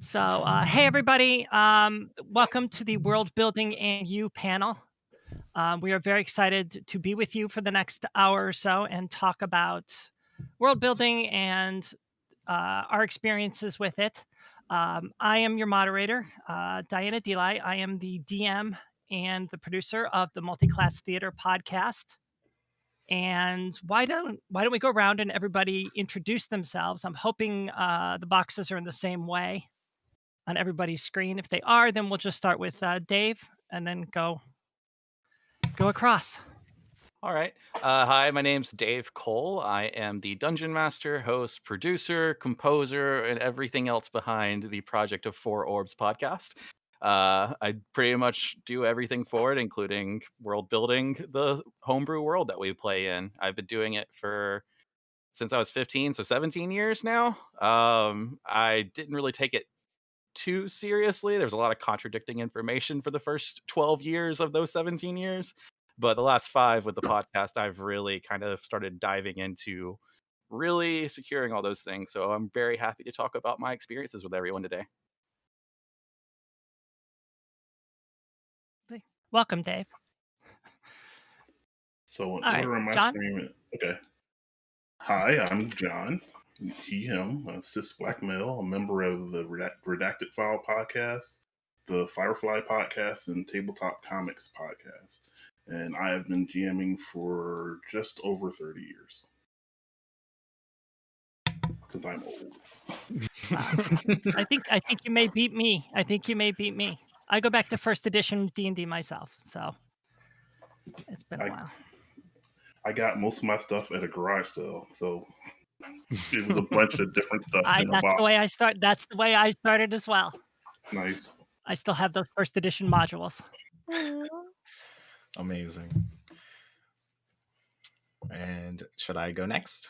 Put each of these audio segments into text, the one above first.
Hey everybody, welcome to the World Building and You panel. We are very excited to be with you for the next hour or so and talk about world building and our experiences with it. I am your moderator, Diana Delay. I am the DM and the producer of the Multiclass Theater podcast. And why don't we go around and everybody introduce themselves? I'm hoping the boxes are in the same way on everybody's screen. If they are, then we'll just start with Dave and then go across. All right. Hi, my name's Dave Cole. I am the dungeon master, host, producer, composer, and everything else behind the Project of Four Orbs podcast. I pretty much do everything for it, including world building the homebrew world that we play in. I've been doing it since I was 15, so 17 years now. I didn't really take it too seriously. There's a lot of contradicting information for the first 12 years of those 17 years. But the last 5 with the podcast, I've really kind of started diving into really securing all those things. So I'm very happy to talk about my experiences with everyone today. Welcome, Dave. So in All right, order on my John. screen, okay. Hi, I'm John. He, him, a cis black male, a member of the Redacted File podcast, the Firefly podcast, and Tabletop Comics podcast. And I have been GMing for just over 30 years. Because I'm old. I think you may beat me. I go back to first edition D&D myself, so it's been a while. I got most of my stuff at a garage sale, so it was a bunch of different stuff in a box. That's the way I started as well. Nice. I still have those first edition modules. Amazing. And should I go next?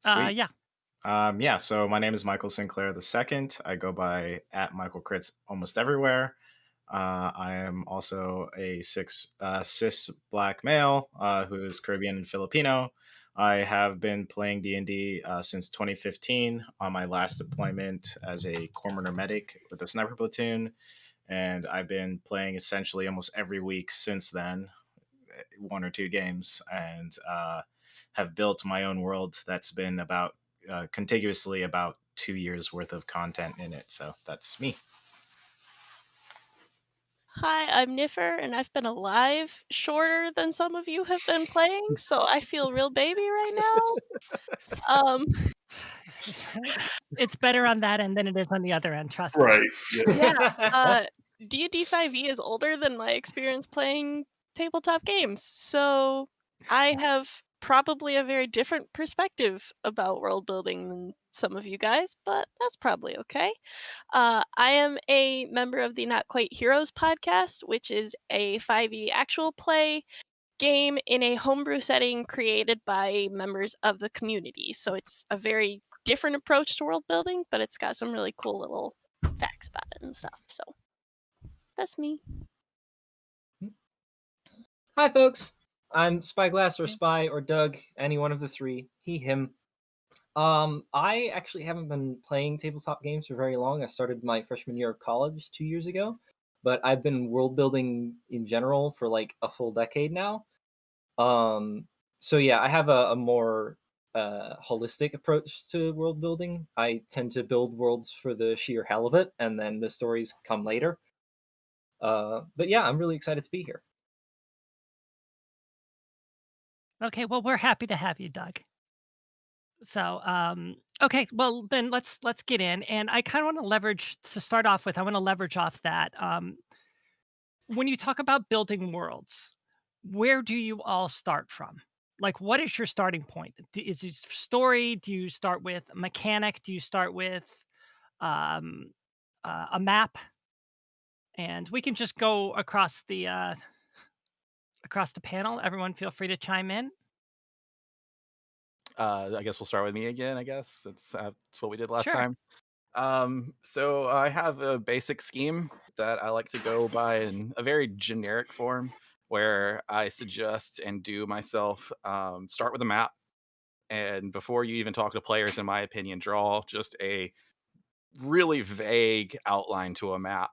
Sweet. Yeah. So my name is Michael Sinclair II. I go by @MichaelCrits almost everywhere. I am also a cis black male who is Caribbean and Filipino. I have been playing D&D since 2015 on my last deployment as a Cormoner medic with a sniper platoon. And I've been playing essentially almost every week since then, 1 or 2 games, and have built my own world that's been about contiguously about 2 years worth of content in it. So that's me. Hi, I'm Niffer, and I've been alive shorter than some of you have been playing, so I feel real baby right now. It's better on that end than it is on the other end, trust me. Right. Yeah. D&D 5e is older than my experience playing tabletop games, so I have probably a very different perspective about world building than some of you guys, but that's probably okay. I am a member of the Not Quite Heroes podcast, which is a 5e actual play game in a homebrew setting created by members of the community. So it's a very different approach to world building, but it's got some really cool little facts about it and stuff. So that's me. Hi, folks. I'm Spyglass or Spy or Doug, any one of the 3. He, him. I actually haven't been playing tabletop games for very long. I started my freshman year of college 2 years ago, but I've been world building in general for like a full decade now. So yeah, I have a more holistic approach to world building. I tend to build worlds for the sheer hell of it, and then the stories come later. But yeah, I'm really excited to be here. Okay, well, we're happy to have you, Doug. So, okay, well then let's get in, and I kind of want to leverage to start off with. I want to leverage off that. When you talk about building worlds, where do you all start from? Like, what is your starting point? Is it story? Do you start with mechanic? Do you start with a map? And we can just go across the panel. Everyone, feel free to chime in. I guess we'll start with me again. I guess that's what we did last Sure. time. So I have a basic scheme that I like to go by in a very generic form, where I suggest and do myself start with a map, and before you even talk to players, in my opinion, draw just a really vague outline to a map,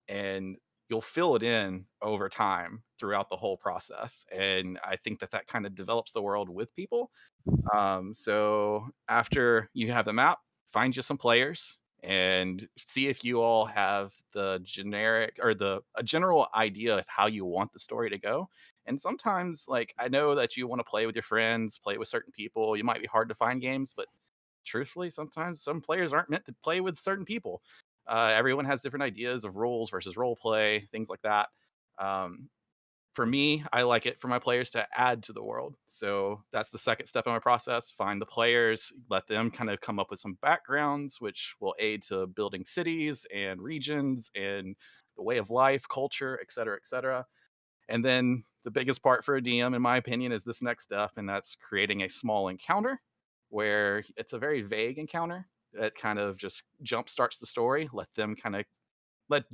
and you'll fill it in over time throughout the whole process. And I think that kind of develops the world with people. So after you have the map, find you some players and see if you all have the generic or a general idea of how you want the story to go. And sometimes, like, I know that you want to play with your friends, play with certain people. You might be hard to find games, but truthfully, sometimes some players aren't meant to play with certain people. Everyone has different ideas of rules versus role play, things like that. Um, for me, I like it for my players to add to the world. So that's the second step in my process. Find the players, let them kind of come up with some backgrounds, which will aid to building cities and regions and the way of life, culture, et cetera, et cetera. And then the biggest part for a DM, in my opinion, is this next step, and that's creating a small encounter where it's a very vague encounter that kind of just jump starts the story. Let them kind of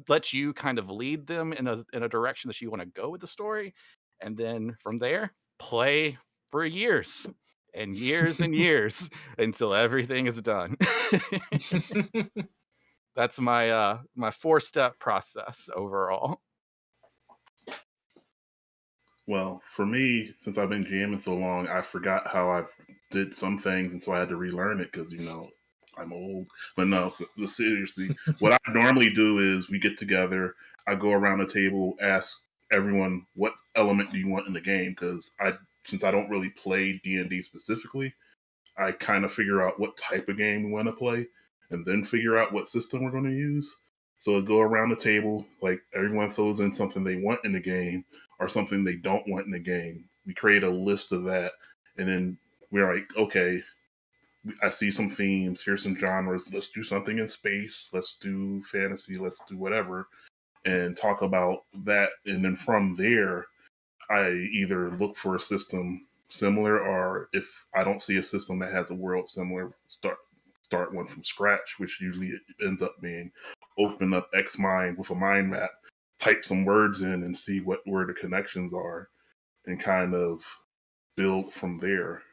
let you kind of lead them in a direction that you want to go with the story, and then from there, play for years and years and years until everything is done. That's my my 4-step process overall. Well, for me, since I've been GMing so long, I forgot how I did some things, and so I had to relearn it because I'm old. But no, seriously, what I normally do is we get together, I go around the table, ask everyone what element do you want in the game, because since I don't really play D&D specifically, I kind of figure out what type of game we want to play, and then figure out what system we're going to use. So I go around the table, like everyone throws in something they want in the game or something they don't want in the game. We create a list of that, and then we're like, okay, I see some themes. Here's some genres. Let's do something in space. Let's do fantasy. Let's do whatever, and talk about that. And then from there, I either look for a system similar, or if I don't see a system that has a world similar, start one from scratch, which usually ends up being open up Xmind with a mind map, type some words in, and see where the connections are, and kind of build from there.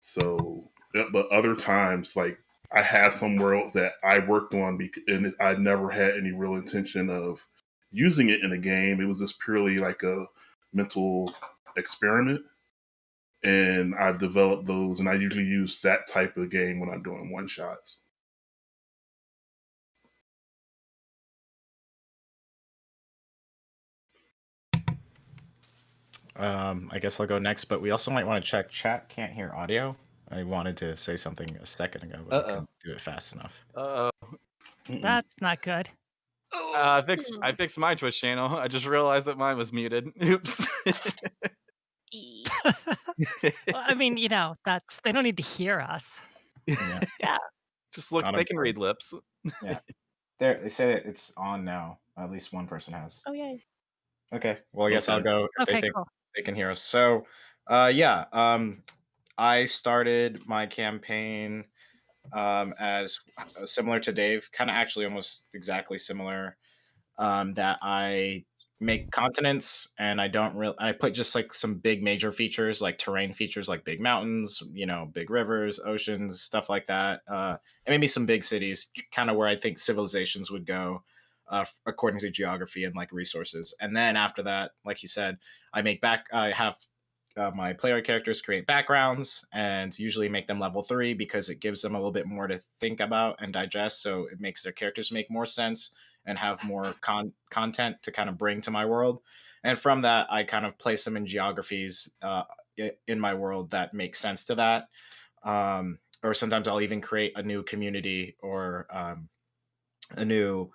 So, but other times, like I have some worlds that I worked on, and I never had any real intention of using it in a game. It was just purely like a mental experiment, and I've developed those, and I usually use that type of game when I'm doing one shots. I guess I'll go next, but we also might want to check chat. Can't hear audio. I wanted to say something a second ago, but I couldn't do it fast enough. That's not good. I fixed my Twitch channel. I just realized that mine was muted. Oops. Well, I mean, they don't need to hear us. Yeah. Yeah. Just look, they can read lips. Yeah. They say it's on now. At least one person has. Oh, yay. Okay. Well, I guess I'll go if they think cool. they can hear us. So, I started my campaign as similar to Dave, kind of actually almost exactly similar. That I make continents, and I put just like some big major features, like terrain features, like big mountains, big rivers, oceans, stuff like that, and maybe some big cities, kind of where I think civilizations would go. According to geography and like resources, and then after that, like you said, I have my player characters create backgrounds and usually make them level 3 because it gives them a little bit more to think about and digest. So it makes their characters make more sense and have more content to kind of bring to my world. And from that, I kind of place them in geographies in my world that make sense to that. Or sometimes I'll even create a new community or a new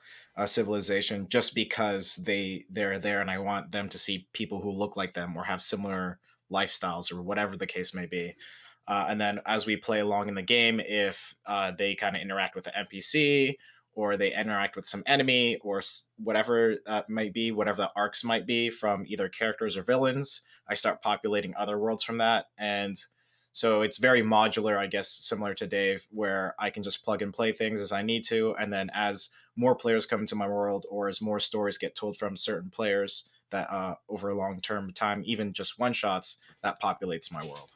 civilization just because they're there, and I want them to see people who look like them or have similar lifestyles or whatever the case may be. And then as we play along in the game, if they kind of interact with the NPC or they interact with some enemy or whatever might be, whatever the arcs might be from either characters or villains, I start populating other worlds from that. And so it's very modular, I guess, similar to Dave, where I can just plug and play things as I need to. And then as more players come into my world or as more stories get told from certain players that over a long term time, even just one shots, that populates my world.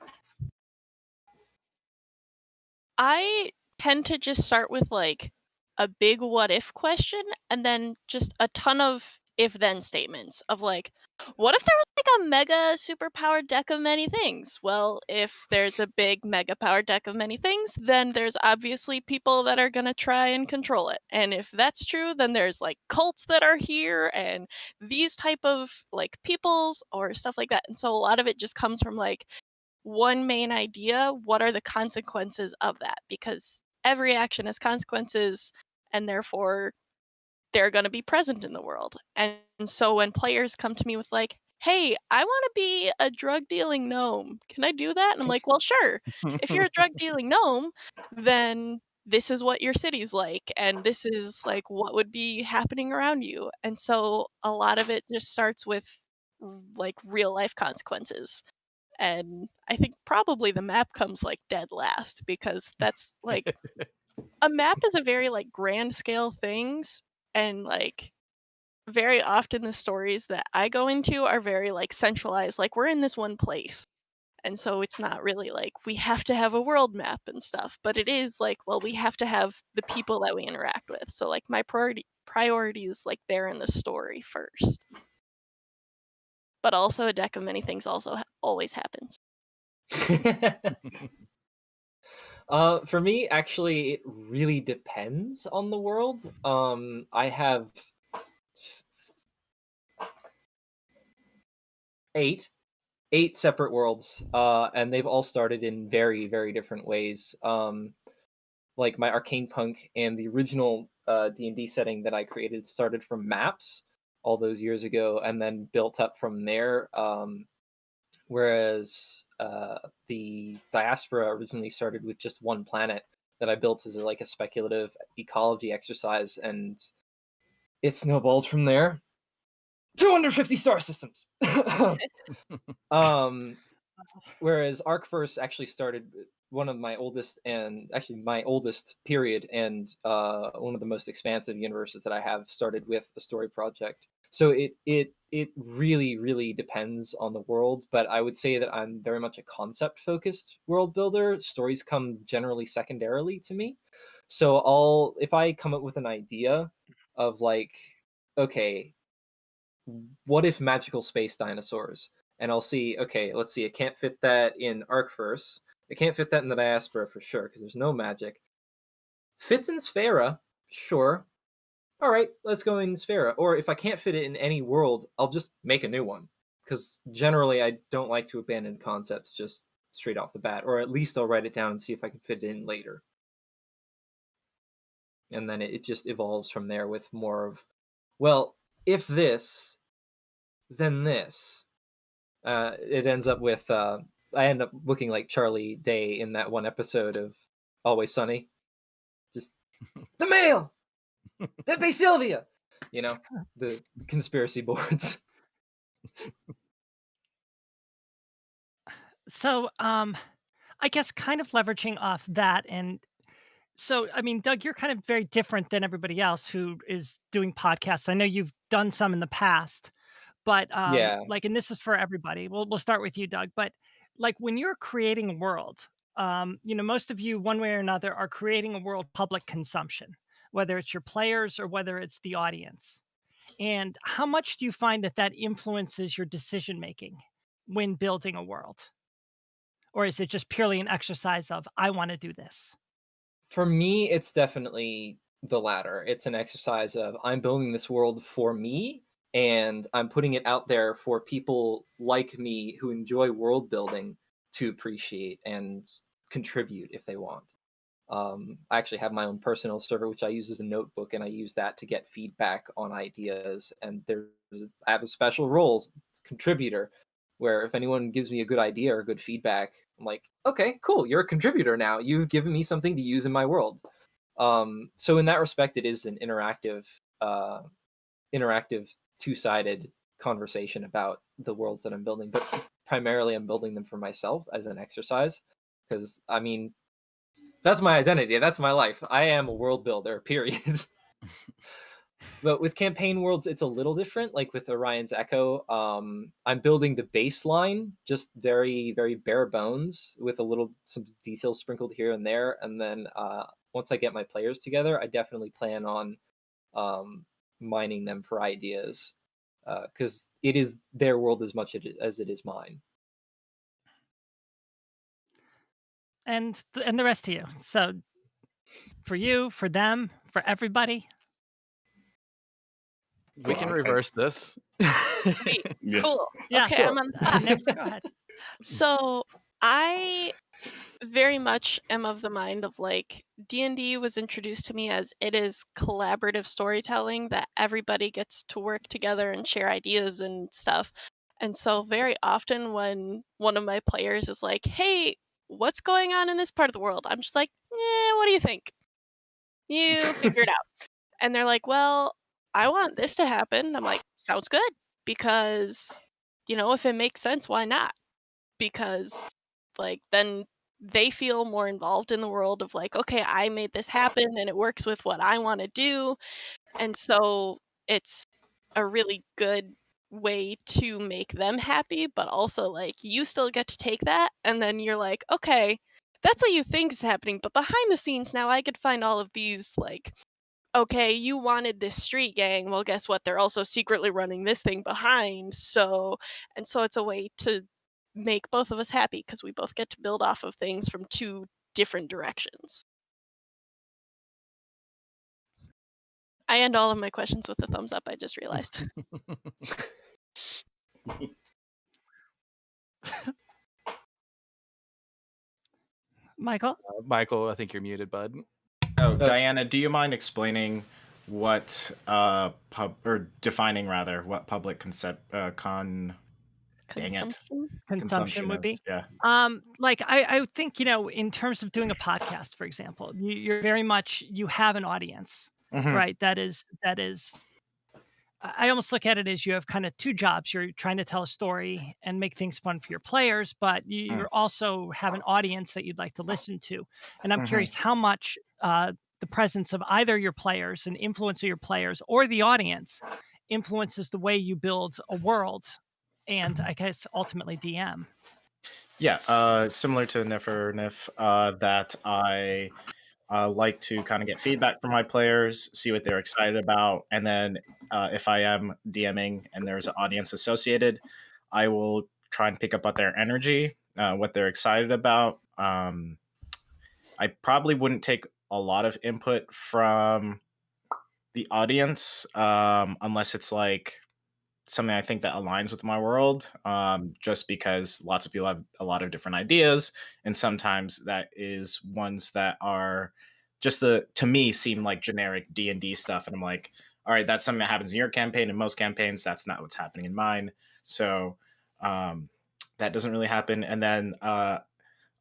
I tend to just start with like a big what if question and then just a ton of if then statements of like, what if there was like a mega super powered deck of many things? Well, if there's a big mega powered deck of many things, then there's obviously people that are going to try and control it. And if that's true, then there's like cults that are here and these type of like peoples or stuff like that. And so a lot of it just comes from like one main idea. What are the consequences of that? Because every action has consequences and therefore they're going to be present in the world. And so when players come to me with like, hey, I want to be a drug dealing gnome, can I do that? And I'm like, well, sure. If you're a drug dealing gnome, then this is what your city's like, and this is like what would be happening around you. And so a lot of it just starts with like real life consequences. And I think probably the map comes like dead last because that's like a map is a very like grand scale things, and like very often the stories that I go into are very like centralized, like we're in this one place. And so it's not really like we have to have a world map and stuff, but it is like, well, we have to have the people that we interact with. So like my priority is like there in the story first. But also a deck of many things also always happens. For me, actually, it really depends on the world. I have eight separate worlds, and they've all started in very, very different ways. Like my Arcane Punk and the original D&D setting that I created started from maps all those years ago, and then built up from there. Whereas the Diaspora originally started with just one planet that I built as like a speculative ecology exercise, and it snowballed from there. 250 star systems. Whereas Arcverse actually started one of my oldest, and actually my oldest period, and one of the most expansive universes that I have started with a story project. So it really depends on the world, but I would say that I'm very much a concept focused world builder. Stories come generally secondarily to me. So if I come up with an idea of like, okay, what if magical space dinosaurs? And I'll see, okay, let's see, I can't fit that in Arcverse. I can't fit that in the Diaspora for sure, because there's no magic. Fits in Sphera, sure. All right, let's go in Sphera. Or if I can't fit it in any world, I'll just make a new one. Because generally, I don't like to abandon concepts just straight off the bat. Or at least I'll write it down and see if I can fit it in later. And then it just evolves from there with more of, well, if this, then this. It ends up with I end up looking like Charlie Day in that one episode of Always Sunny. Just the mail, Pepe Sylvia, the conspiracy boards. So, I guess kind of leveraging off that, and so I mean, Doug, you're kind of very different than everybody else who is doing podcasts. I know you've done some in the past, but Yeah. like, and this is for everybody. We'll start with you, Doug. But like when you're creating a world, most of you, one way or another, are creating a world public consumption, whether it's your players or whether it's the audience. And how much do you find that influences your decision making when building a world? Or is it just purely an exercise of, I want to do this? For me, it's definitely the latter. It's an exercise of I'm building this world for me, and I'm putting it out there for people like me who enjoy world building to appreciate and contribute if they want. I actually have my own personal server, which I use as a notebook, and I use that to get feedback on ideas. And I have a special role, contributor, where if anyone gives me a good idea or good feedback, I'm like, okay, cool, you're a contributor now. You've given me something to use in my world. So in that respect, it is an interactive two-sided conversation about the worlds that I'm building. But primarily, I'm building them for myself as an exercise, because I mean, that's my identity. That's my life. I am a world builder, period. But with campaign worlds, it's a little different. Like with Orion's Echo, I'm building the baseline, just very, very bare bones, with some details sprinkled here and there. And then once I get my players together, I definitely plan on mining them for ideas, because it is their world as much as it is mine. And the rest of you. So for you, for them, for everybody. We can reverse this. Wait, Yeah. cool. Yeah, Okay, sure. I'm on the spot. Nick, go ahead. So I very much am of the mind of like D&D was introduced to me as it is collaborative storytelling that everybody gets to work together and share ideas and stuff. And so very often when one of my players is like, "Hey, what's going on in this part of the world?" I'm just like, what do you think? You figure it out." And they're like, "Well, I want this to happen." I'm like, "Sounds good." Because, if it makes sense, why not? Because, like, then they feel more involved in the world of like, okay, I made this happen and it works with what I want to do. And so it's a really good way to make them happy, but also like you still get to take that and then you're like, okay, that's what you think is happening, but behind the scenes now I could find all of these like, okay, you wanted this street gang. Well, guess what? They're also secretly running this thing behind. So it's a way to make both of us happy because we both get to build off of things from two different directions. I end all of my questions with a thumbs up, I just realized. Michael? Michael, I think you're muted, bud. Oh, Diana, do you mind explaining what defining rather what public Dang it. Consumption would be. is, yeah. Like I would think, in terms of doing a podcast, for example, you're very much, you have an audience, Mhm. right? That is I almost look at it as you have kind of two jobs. You're trying to tell a story and make things fun for your players, but you also have an audience that you'd like to listen to. And I'm curious how much the presence of either your players and influence of your players or the audience influences the way you build a world and I guess ultimately DM. Yeah, similar to Nif or Nif, that I like to kind of get feedback from my players, see what they're excited about, and then if I am DMing and there's an audience associated, I will try and pick up on their energy, what they're excited about. I probably wouldn't take a lot of input from the audience unless it's like something I think that aligns with my world, just because lots of people have a lot of different ideas, and sometimes that is ones that are just to me seem like generic D&D stuff, and I'm like, all right, that's something that happens in your campaign. In most campaigns, that's not what's happening in mine, so that doesn't really happen. And then I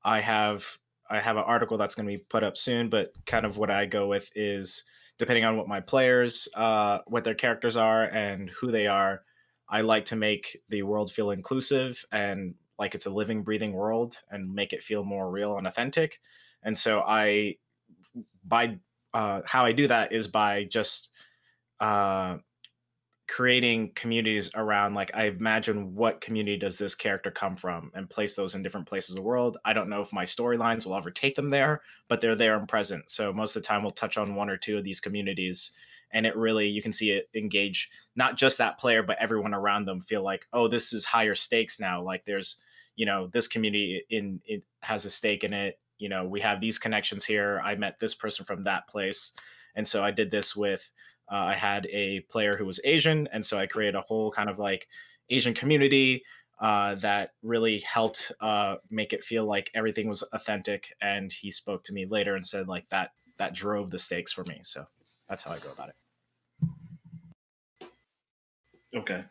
have an article that's going to be put up soon, but kind of what I go with is depending on what my players, what their characters are and who they are, I like to make the world feel inclusive and like it's a living, breathing world and make it feel more real and authentic. And so how I do that is by just uh, creating communities around, like, I imagine what community does this character come from and place those in different places of the world. I don't know if my storylines will ever take them there, but they're there and present. So most of the time we'll touch on one or two of these communities, and it really, you can see it engage not just that player but everyone around them, feel like, oh, this is higher stakes now. Like there's, this community in it has a stake in it. We have these connections here. I met this person from that place. And so I did this with I had a player who was Asian, and so I created a whole kind of like Asian community that really helped make it feel like everything was authentic. And he spoke to me later and said like that drove the stakes for me. So that's how I go about it. Okay.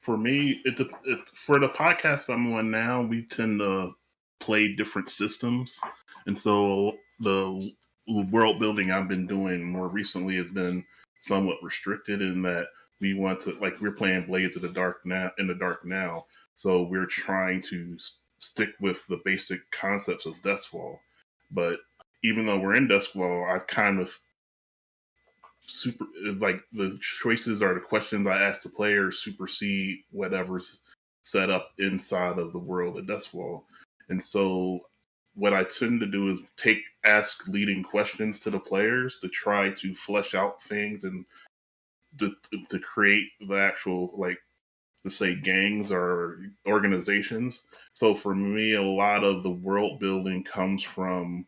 For me, for the podcast I'm on now, we tend to play different systems. And so the world building I've been doing more recently has been somewhat restricted in that we want to, like, we're playing Blades of the Dark now. So we're trying to stick with the basic concepts of Dustfall. But even though we're in Dustfall, I've kind of super like the choices or the questions I ask the players supersede whatever's set up inside of the world at Dustfall. And so what I tend to do is ask leading questions to the players to try to flesh out things and to create the actual, like, to say gangs or organizations. So for me, a lot of the world building comes from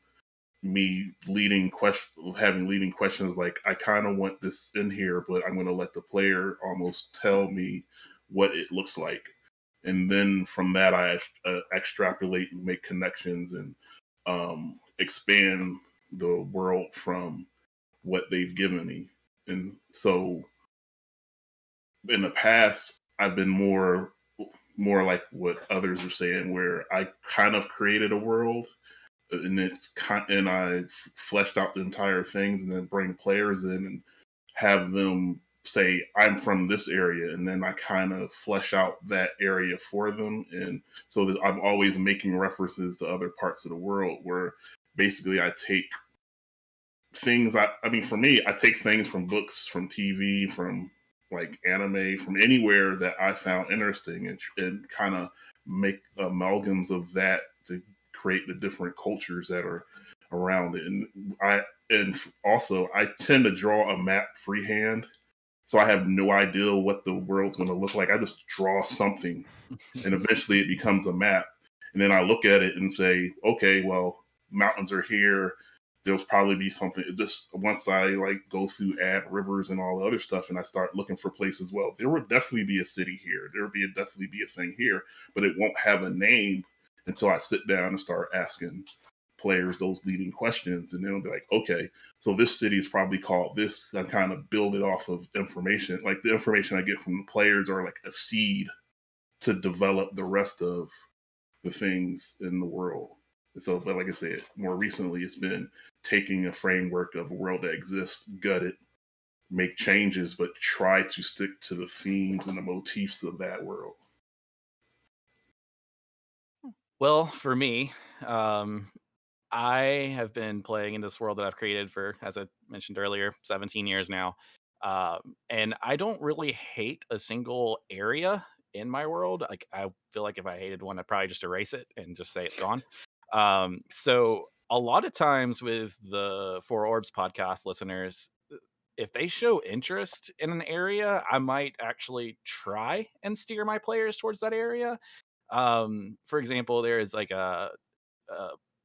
me having leading questions like, I kind of want this in here, but I'm going to let the player almost tell me what it looks like, and then from that I extrapolate and make connections and expand the world from what they've given me. And so in the past, I've been more like what others are saying, where I kind of created a world, and I fleshed out the entire things, and then bring players in and have them say, I'm from this area, and then I kind of flesh out that area for them. And so that I'm always making references to other parts of the world, where basically I take things, I mean, for me, I take things from books, from TV, from like anime, from anywhere that I found interesting, and kind of make amalgams of that to create the different cultures that are around it. And also I tend to draw a map freehand, so I have no idea what the world's going to look like. I just draw something, and eventually it becomes a map. And then I look at it and say, okay, well, mountains are here. There'll probably be something. Just once I like go through, add rivers and all the other stuff, and I start looking for places. Well, there would definitely be a city here. There would definitely be a thing here, but it won't have a name until I sit down and start asking players those leading questions, and they'll be like, okay, so this city is probably called this. I kind of build it off of information, like the information I get from the players are like a seed to develop the rest of the things in the world. And so, but like I said, more recently, it's been taking a framework of a world that exists, gut it, make changes, but try to stick to the themes and the motifs of that world. Well, for me, I have been playing in this world that I've created for, as I mentioned earlier, 17 years now. And I don't really hate a single area in my world. Like, I feel like if I hated one, I'd probably just erase it and just say it's gone. So a lot of times with the Four Orbs podcast listeners, if they show interest in an area, I might actually try and steer my players towards that area. For example, there is like a,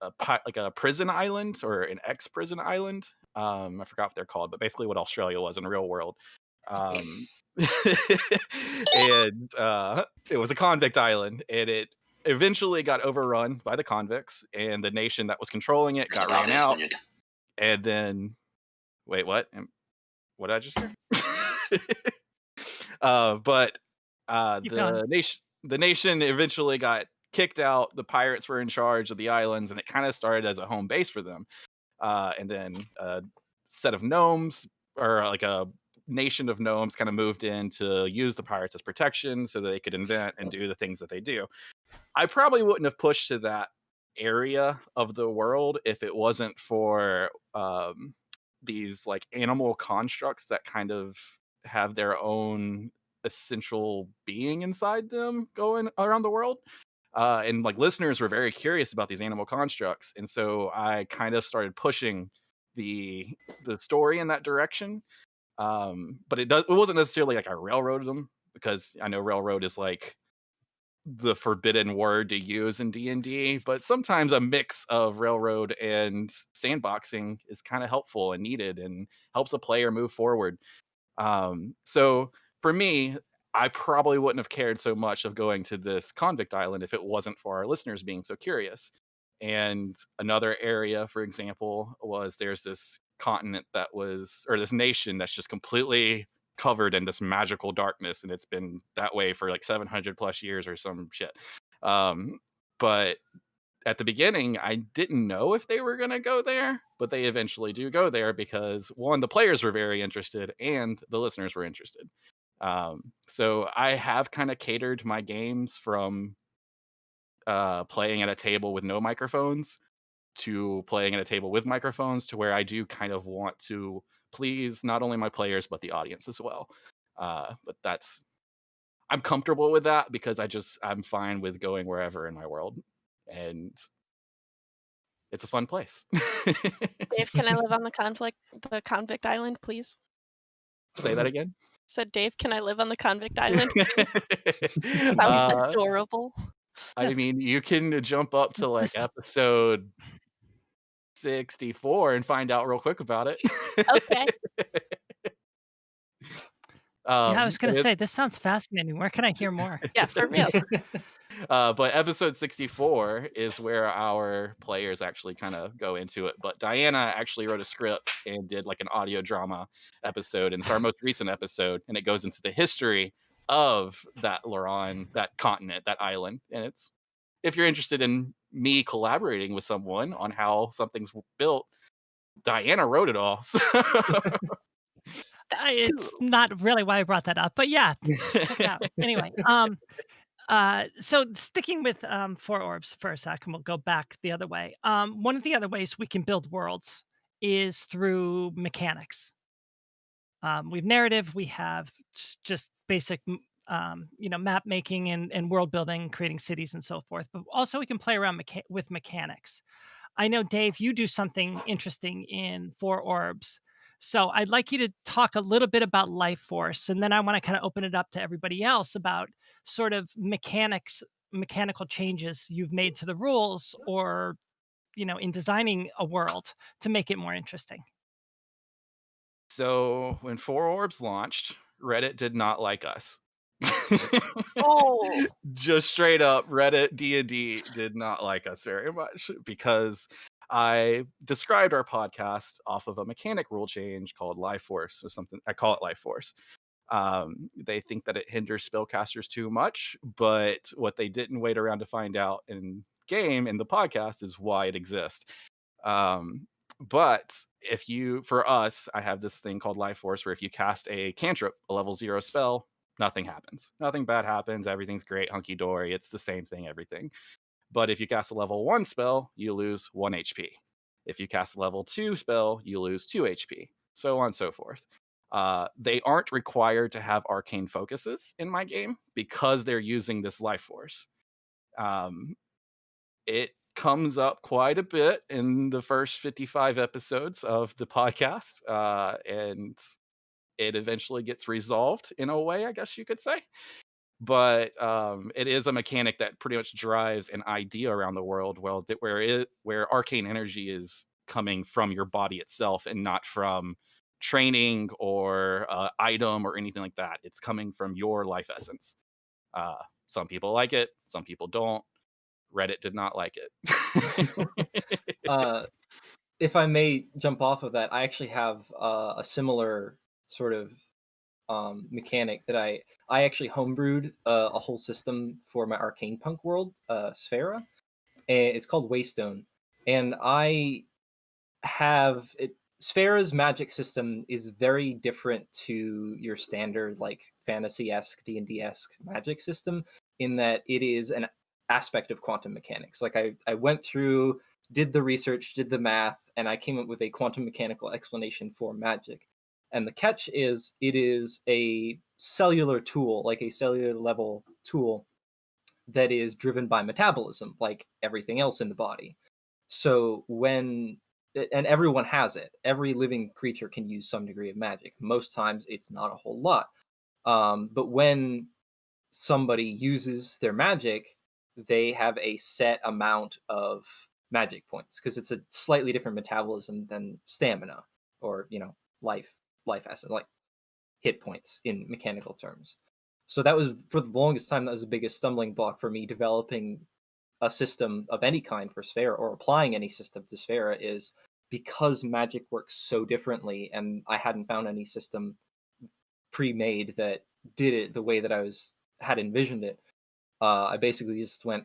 like a prison island or an ex-prison island. I forgot what they're called, but basically what Australia was in the real world. Um, and it was a convict island, and it eventually got overrun by the convicts, and the nation that was controlling it got ran out. And then, wait, what? What did I just hear? But Keep going. the nation eventually got kicked out. The pirates were in charge of the islands, and it kind of started as a home base for them. And then a set of gnomes, or like a nation of gnomes, kind of moved in to use the pirates as protection so that they could invent and do the things that they do. I probably wouldn't have pushed to that area of the world if it wasn't for these like animal constructs that kind of have their own essential being inside them going around the world. And like listeners were very curious about these animal constructs, and so I kind of started pushing the story in that direction. But it wasn't necessarily like I railroaded them, because I know railroad is like the forbidden word to use in D&D, but sometimes a mix of railroad and sandboxing is kind of helpful and needed and helps a player move forward. So for me, I probably wouldn't have cared so much of going to this convict island if it wasn't for our listeners being so curious. And another area, for example, was there's this continent that was, or this nation that's just completely covered in this magical darkness, and it's been that way for like 700 plus years or some shit. But at the beginning, I didn't know if they were going to go there, but they eventually do go there because one, the players were very interested and the listeners were interested. So I have kind of catered my games from playing at a table with no microphones to playing at a table with microphones, to where I do kind of want to please not only my players but the audience as well. But I'm comfortable with that because I'm fine with going wherever in my world, and it's a fun place. Dave, can I live on the convict island, please? Say that again. Said Dave, can I live on the convict island? Sounds adorable. I Yes. mean, you can jump up to like episode 64 and find out real quick about it. Okay. Yeah, I was going but to it- say, this sounds fascinating. Where can I hear more? Yeah, for real. But episode 64 is where our players actually kind of go into it. But Diana actually wrote a script and did like an audio drama episode, and it's our most recent episode, and it goes into the history of that Loran, that continent, that island. And it's, if you're interested in me collaborating with someone on how something's built, Diana wrote it all. So. It's not really why I brought that up, but yeah, check it out. Anyway, so sticking with 4 orbs for a second, we'll go back the other way. One of the other ways we can build worlds is through mechanics. We have narrative, we have just basic, map making and world building, creating cities and so forth. But also we can play around with mechanics. I know, Dave, you do something interesting in 4 orbs. So I'd like you to talk a little bit about life force, and then I want to kind of open it up to everybody else about sort of mechanical changes you've made to the rules, or in designing a world to make it more interesting. So when 4 orbs launched, Reddit did not like us. Oh. Just straight up, Reddit D&D did not like us very much because I described our podcast off of a mechanic rule change called Life Force or something. I call it Life Force. They think that it hinders spellcasters too much, but what they didn't wait around to find out in the podcast is why it exists. But for us, I have this thing called Life Force where if you cast a cantrip, a level 0 spell, nothing happens. Nothing bad happens. Everything's great, hunky dory. It's the same thing, everything. But if you cast a level 1 spell, you lose 1 HP. If you cast a level 2 spell, you lose 2 HP. So on and so forth. They aren't required to have arcane focuses in my game because they're using this Life Force. It comes up quite a bit in the first 55 episodes of the podcast, and it eventually gets resolved in a way, I guess you could say. But it is a mechanic that pretty much drives an idea around the world, where arcane energy is coming from your body itself and not from training or item or anything like that. It's coming from your life essence. Some people like it, some people don't. Reddit did not like it. If I may jump off of that, I actually have a similar sort of mechanic that I actually homebrewed a whole system for my Arcane Punk world, Sphera. And it's called Waystone, and I have it. Sphera's magic system is very different to your standard like fantasy-esque D&D-esque magic system in that it is an aspect of quantum mechanics. Like I went through, did the research, did the math, and I came up with a quantum mechanical explanation for magic. And the catch is it is a cellular tool, like a cellular level tool that is driven by metabolism, like everything else in the body. So and everyone has it. Every living creature can use some degree of magic. Most times it's not a whole lot. But when somebody uses their magic, they have a set amount of magic points because it's a slightly different metabolism than stamina or life essence, like hit points in mechanical terms. So that was, for the longest time, that was the biggest stumbling block for me developing a system of any kind for Sphera or applying any system to Sphera, is because magic works so differently and I hadn't found any system pre-made that did it the way that I had envisioned it. I basically just went,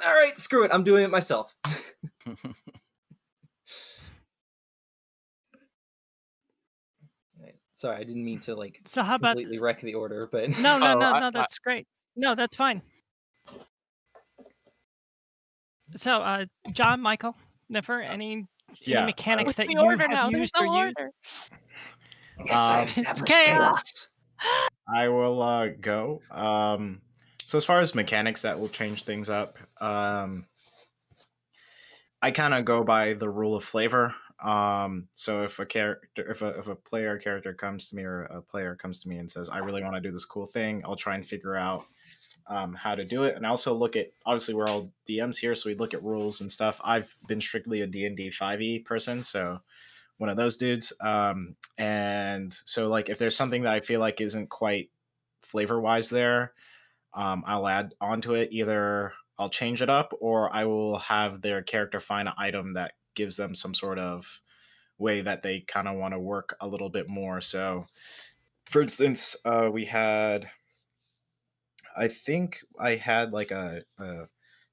all right, screw it, I'm doing it myself. Sorry, I didn't mean to So how about completely wreck the order, but no, that's great. No, that's fine. So, John, Michael, Niffer, any Yeah, mechanics What's that the you order have now? There's used no or used? order. Yes, I Um, established chaos. chaos. I will go. So as far as mechanics that will change things up, I kind of go by the rule of flavor. So if a character, if a player character comes to me or a player comes to me and says, "I really want to do this cool thing," I'll try and figure out how to do it. And I also look at, obviously we're all DMs here, so we look at rules and stuff. I've been strictly a D&D 5e person, so one of those dudes. And so like if there's something that I feel like isn't quite flavor wise there, I'll add onto it. Either I'll change it up or I will have their character find an item that gives them some sort of way that they kind of want to work a little bit more. So for instance, I think I had like a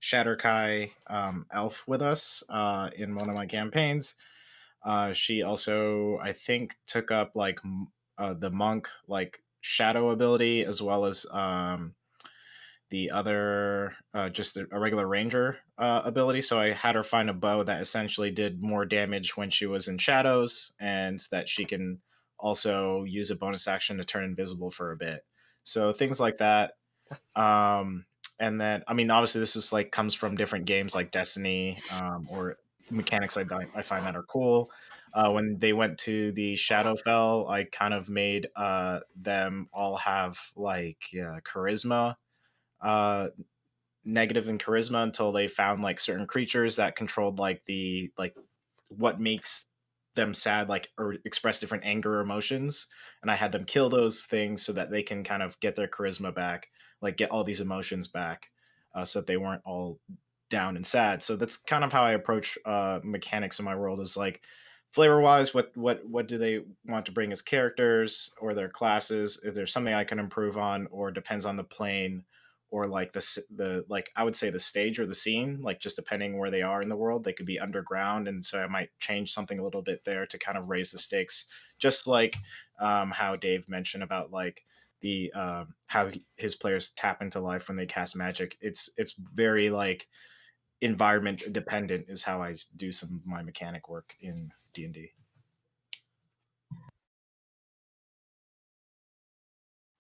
Shatterkai elf with us in one of my campaigns. She also, I think, took up like the monk like shadow ability as well as the other just a regular ranger ability. So I had her find a bow that essentially did more damage when she was in shadows, and that she can also use a bonus action to turn invisible for a bit. So things like that. um and then, I mean, obviously this is like comes from different games like Destiny, or mechanics I find that are cool. When they went to the Shadowfell, I kind of made them all have like charisma, uh negative in charisma, until they found like certain creatures that controlled like the like what makes them sad, like, or express different anger emotions. And I had them kill those things so that they can kind of get their charisma back, like get all these emotions back, so that they weren't all down and sad. So that's kind of how I approach mechanics in my world, is like flavor wise, what do they want to bring as characters or their classes? If there's something I can improve on, or depends on the plane, or like the like I would say the stage or the scene, like just depending where they are in the world, they could be underground, and so I might change something a little bit there to kind of raise the stakes. Just like how Dave mentioned about like the how his players tap into life when they cast magic. It's very like environment dependent is how I do some of my mechanic work in D&D.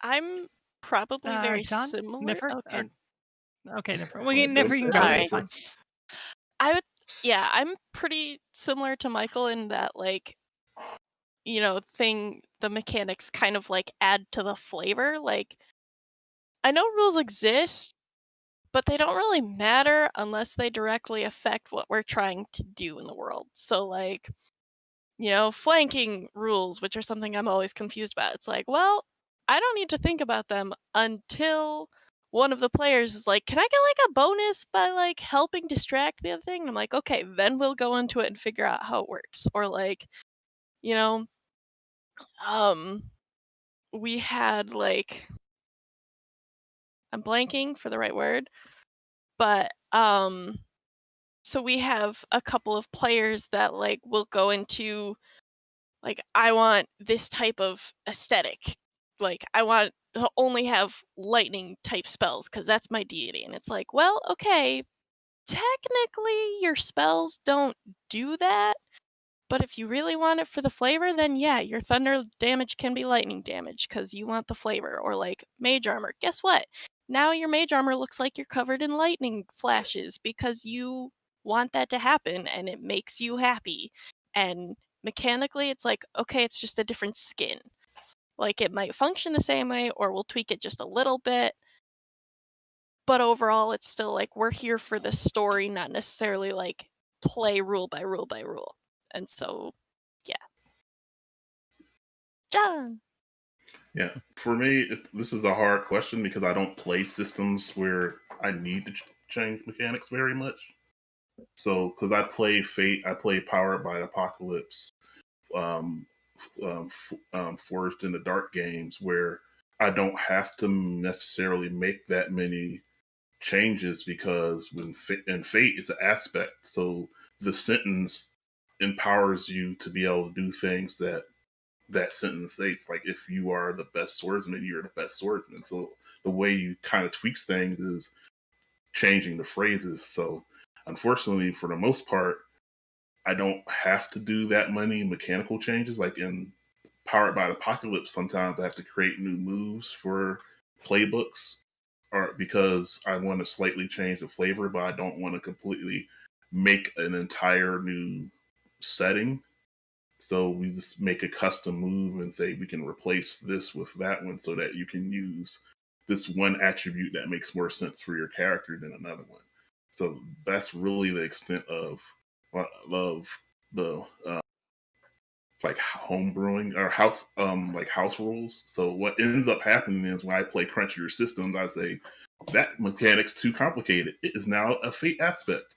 I'm probably very John? similar. Niffer? Okay. Okay, Niffer. Niffer, you can go. Sorry. That's fine. I'm pretty similar to Michael in that, like, the mechanics kind of like add to the flavor. Like, I know rules exist, but they don't really matter unless they directly affect what we're trying to do in the world. So, like, flanking rules, which are something I'm always confused about. It's like, well, I don't need to think about them until one of the players is like, can I get like a bonus by like helping distract the other thing? And I'm like, okay, then we'll go into it and figure out how it works. Or like, you know, um, we had like, I'm blanking for the right word, but so we have a couple of players that like will go into like, I want this type of aesthetic. Like, I want to only have lightning type spells because that's my deity. And it's like, well, okay, technically your spells don't do that. But if you really want it for the flavor, then yeah, your thunder damage can be lightning damage because you want the flavor. Or like mage armor. Guess what? Now your mage armor looks like you're covered in lightning flashes because you want that to happen and it makes you happy. And mechanically, it's like, okay, it's just a different skin. Like, it might function the same way, or we'll tweak it just a little bit. But overall, it's still like, we're here for the story, not necessarily like play rule by rule by rule. And so, yeah. John. Yeah, for me, this is a hard question because I don't play systems where I need to change mechanics very much. So, because I play Fate, I play Powered by Apocalypse, um, Forged in the Dark games, where I don't have to necessarily make that many changes because in Fate is an aspect. So the sentence empowers you to be able to do things that sentence states. Like, if you are the best swordsman, you're the best swordsman. So the way you kind of tweaks things is changing the phrases. So unfortunately, for the most part, I don't have to do that many mechanical changes like in Powered by the Apocalypse, sometimes I have to create new moves for playbooks, or because I want to slightly change the flavor, but I don't want to completely make an entire new setting. So we just make a custom move and say we can replace this with that one so that you can use this one attribute that makes more sense for your character than another one. So that's really the extent of the like home brewing or house like house rules. So what ends up happening is when I play crunchier systems, I say that mechanic's too complicated. It is now a fate aspect,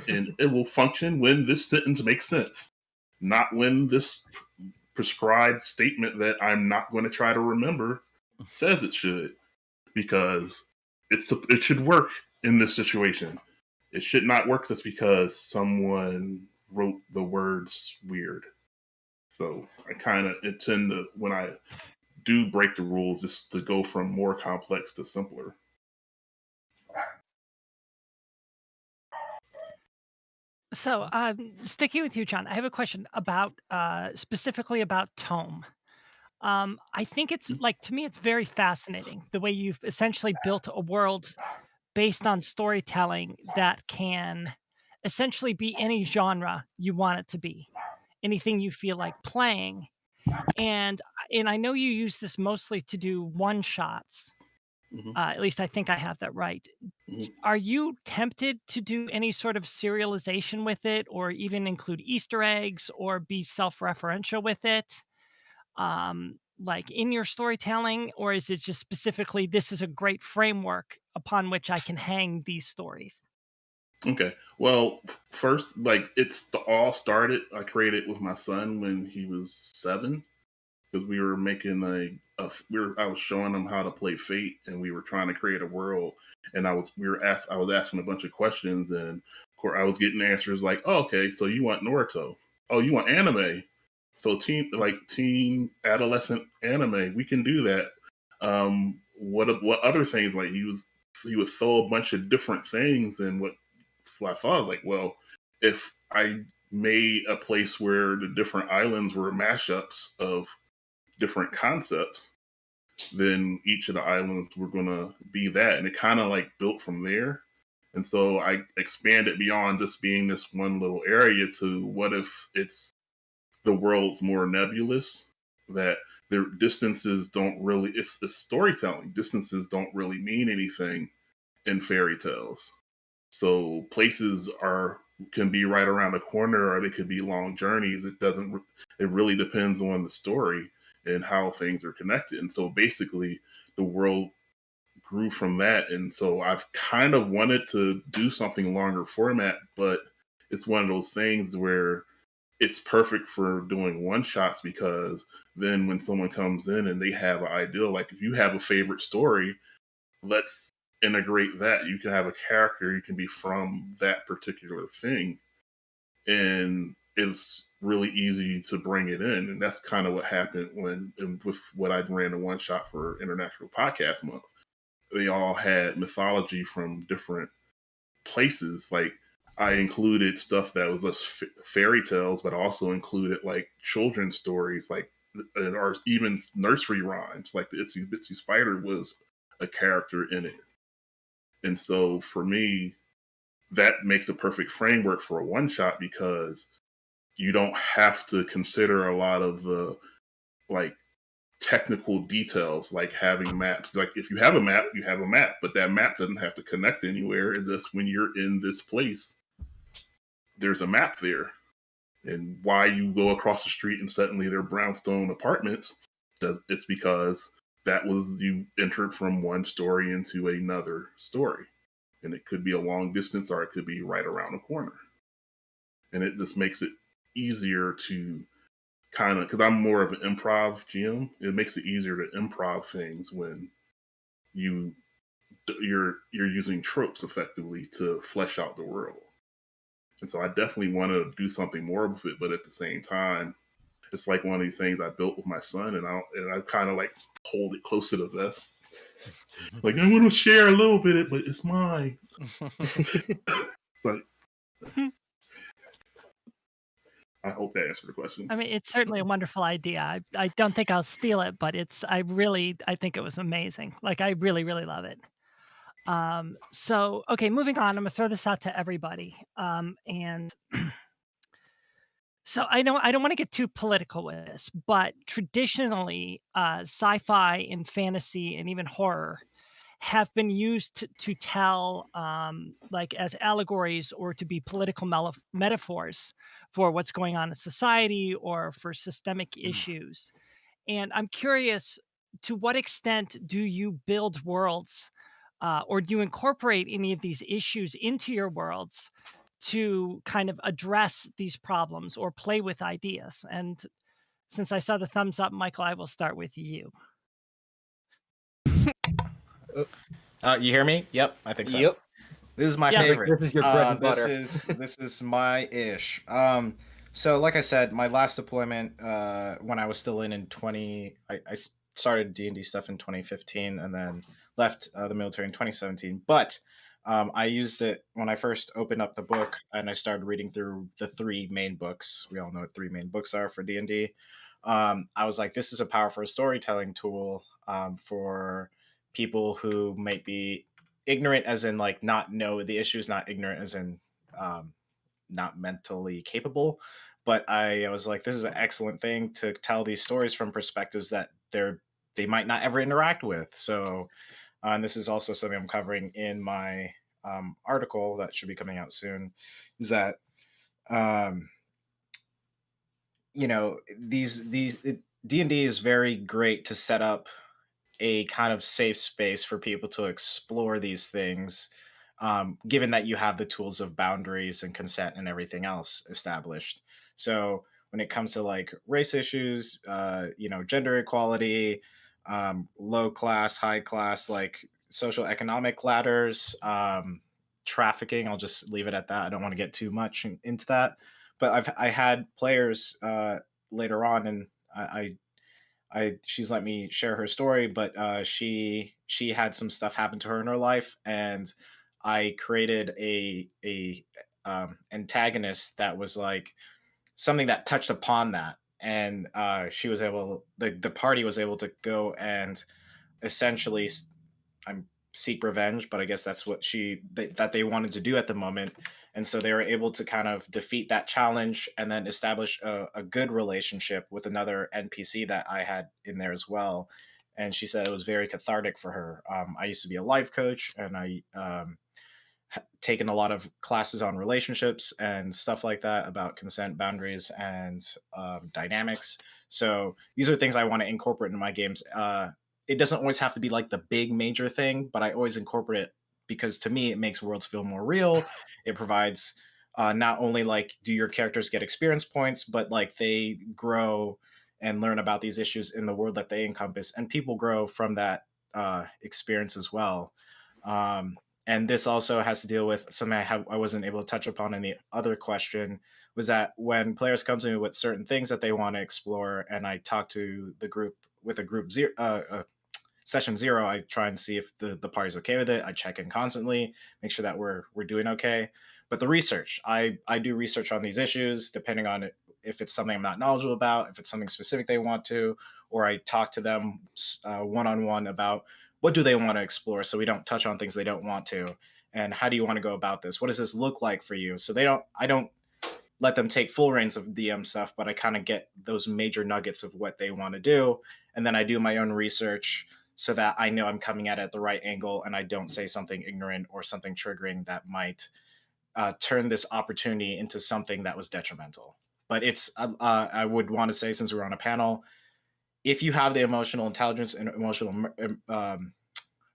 and it will function when this sentence makes sense, not when this prescribed statement that I'm not going to try to remember says it should, because it should work in this situation. It should not work just because someone wrote the words weird. So I kind of intend to, when I do break the rules, just to go from more complex to simpler. So, sticking with you, John, I have a question about specifically about tome. I think it's like, to me, it's very fascinating the way you've essentially built a world based on storytelling that can essentially be any genre you want it to be, anything you feel like playing. And I know you use this mostly to do one shots. Mhm. At least I think I have that right. Mhm. Are you tempted to do any sort of serialization with it, or even include Easter eggs, or be self-referential with it, like in your storytelling? Or is it just specifically, this is a great framework upon which I can hang these stories? Okay. Well, first, like all started. I created with my son when he was 7, because we were making I was showing him how to play Fate, and we were trying to create a world. And I was asking a bunch of questions, and of course I was getting answers like, "Oh, okay, so you want Naruto? Oh, you want anime? So teen adolescent anime, we can do that. What other things?" Like he would throw a bunch of different things, and what I thought was like, well, if I made a place where the different islands were mashups of different concepts, then each of the islands were going to be that. And it kind of like built from there. And so I expanded beyond just being this one little area to what if the world's more nebulous, that their distances don't really, it's the storytelling. Distances don't really mean anything in fairy tales. So places can be right around the corner, or they could be long journeys. It really depends on the story and how things are connected. And so basically the world grew from that. And so I've kind of wanted to do something longer format, but it's one of those things where it's perfect for doing one shots, because then when someone comes in and they have an idea, like if you have a favorite story, let's integrate that. You can have a character, you can be from that particular thing, and it's really easy to bring it in. And that's kind of what happened with what I ran a one shot for International Podcast Month. They all had mythology from different places. Like I included stuff that was just fairy tales, but I also included like children's stories, like or even nursery rhymes. Like the Itsy Bitsy Spider was a character in it. And so for me, that makes a perfect framework for a one shot, because you don't have to consider a lot of the like technical details, like having maps. Like if you have a map, you have a map, but that map doesn't have to connect anywhere. It's just when you're in this place, there's a map there. And why you go across the street and suddenly they're brownstone apartments, it's because that was, you entered from one story into another story. And it could be a long distance, or it could be right around the corner. And it just makes it easier to kind of, because I'm more of an improv GM, it makes it easier to improv things when you're using tropes effectively to flesh out the world. And so I definitely want to do something more with it, but at the same time, it's like one of these things I built with my son, and I kind of like hold it close to the vest. Like, I want to share a little bit, but it's mine. It's like, I hope that answered the question. I mean, it's certainly a wonderful idea. I don't think I'll steal it, but I think it was amazing. Like, I really, really love it. So, okay, moving on. I'm gonna throw this out to everybody. And so I don't want to get too political with this, but traditionally, sci-fi and fantasy and even horror have been used to tell, like, as allegories or to be political metaphors for what's going on in society or for systemic issues. And I'm curious, to what extent do you build worlds, or do you incorporate any of these issues into your worlds to kind of address these problems or play with ideas? And since I saw the thumbs up, Michael, I will start with you. You hear me? Yep, I think so. Yep. This is my Yeah. favorite. This is your bread and butter. This is my ish. So like I said, my last deployment, when I was still in 20, I started D&D stuff in 2015 and then left the military in 2017. But I used it when I first opened up the book and I started reading through the 3 main books. We all know what 3 main books are for D&D. I was like, this is a powerful storytelling tool for people who might be ignorant, as in like not know the issues, not ignorant as in not mentally capable. But I was like, this is an excellent thing to tell these stories from perspectives that they might not ever interact with. So, and this is also something I'm covering in my article that should be coming out soon. Is that you know, D&D is very great to set up a kind of safe space for people to explore these things, given that you have the tools of boundaries and consent and everything else established. So when it comes to like race issues, gender equality, low class, high class, like social economic ladders, trafficking, I'll just leave it at that. I don't want to get too much into that. But I had players later on, and she's let me share her story, but she had some stuff happen to her in her life, and I created a antagonist that was like something that touched upon that, and the party was able to go and essentially seek revenge, but I guess that's what that they wanted to do at the moment. And so they were able to kind of defeat that challenge and then establish a good relationship with another NPC that I had in there as well. And she said it was very cathartic for her. I used to be a life coach, and I taken a lot of classes on relationships and stuff like that about consent, boundaries, and dynamics. So these are things I want to incorporate in my games. It doesn't always have to be like the big major thing, but I always incorporate it because to me, it makes worlds feel more real. It provides not only like do your characters get experience points, but like they grow and learn about these issues in the world that they encompass, and people grow from that experience as well. And this also has to deal with something I wasn't able to touch upon in the other question, was that when players come to me with certain things that they want to explore, and I talk to the group with a group session 0, I try and see if the party's okay with it. I check in constantly, make sure that we're doing okay. But the research, I do research on these issues, depending on if it's something I'm not knowledgeable about, if it's something specific they want to, or I talk to them one-on-one about what do they want to explore, so we don't touch on things they don't want to, and how do you want to go about this? What does this look like for you? So I don't let them take full reins of DM stuff, but I kind of get those major nuggets of what they want to do, and then I do my own research so that I know I'm coming at it at the right angle, and I don't say something ignorant or something triggering that might turn this opportunity into something that was detrimental. But it's I would want to say, since we're on a panel, if you have the emotional intelligence and emotional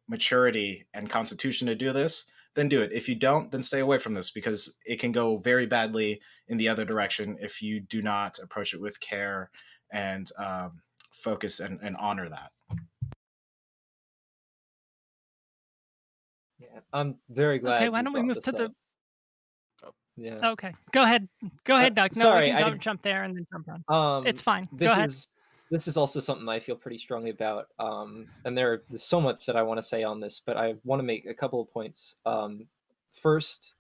maturity and constitution to do this, then do it. If you don't, then stay away from this, because it can go very badly in the other direction if you do not approach it with care and focus and honor that. Yeah, I'm very glad. Okay, why don't we move to the? Yeah. Okay, go ahead, Doug. No, sorry, we I can didn't- jump there and then jump on. It's fine. Go This ahead. this is also something I feel pretty strongly about. And there's so much that I want to say on this, but I want to make a couple of points. First,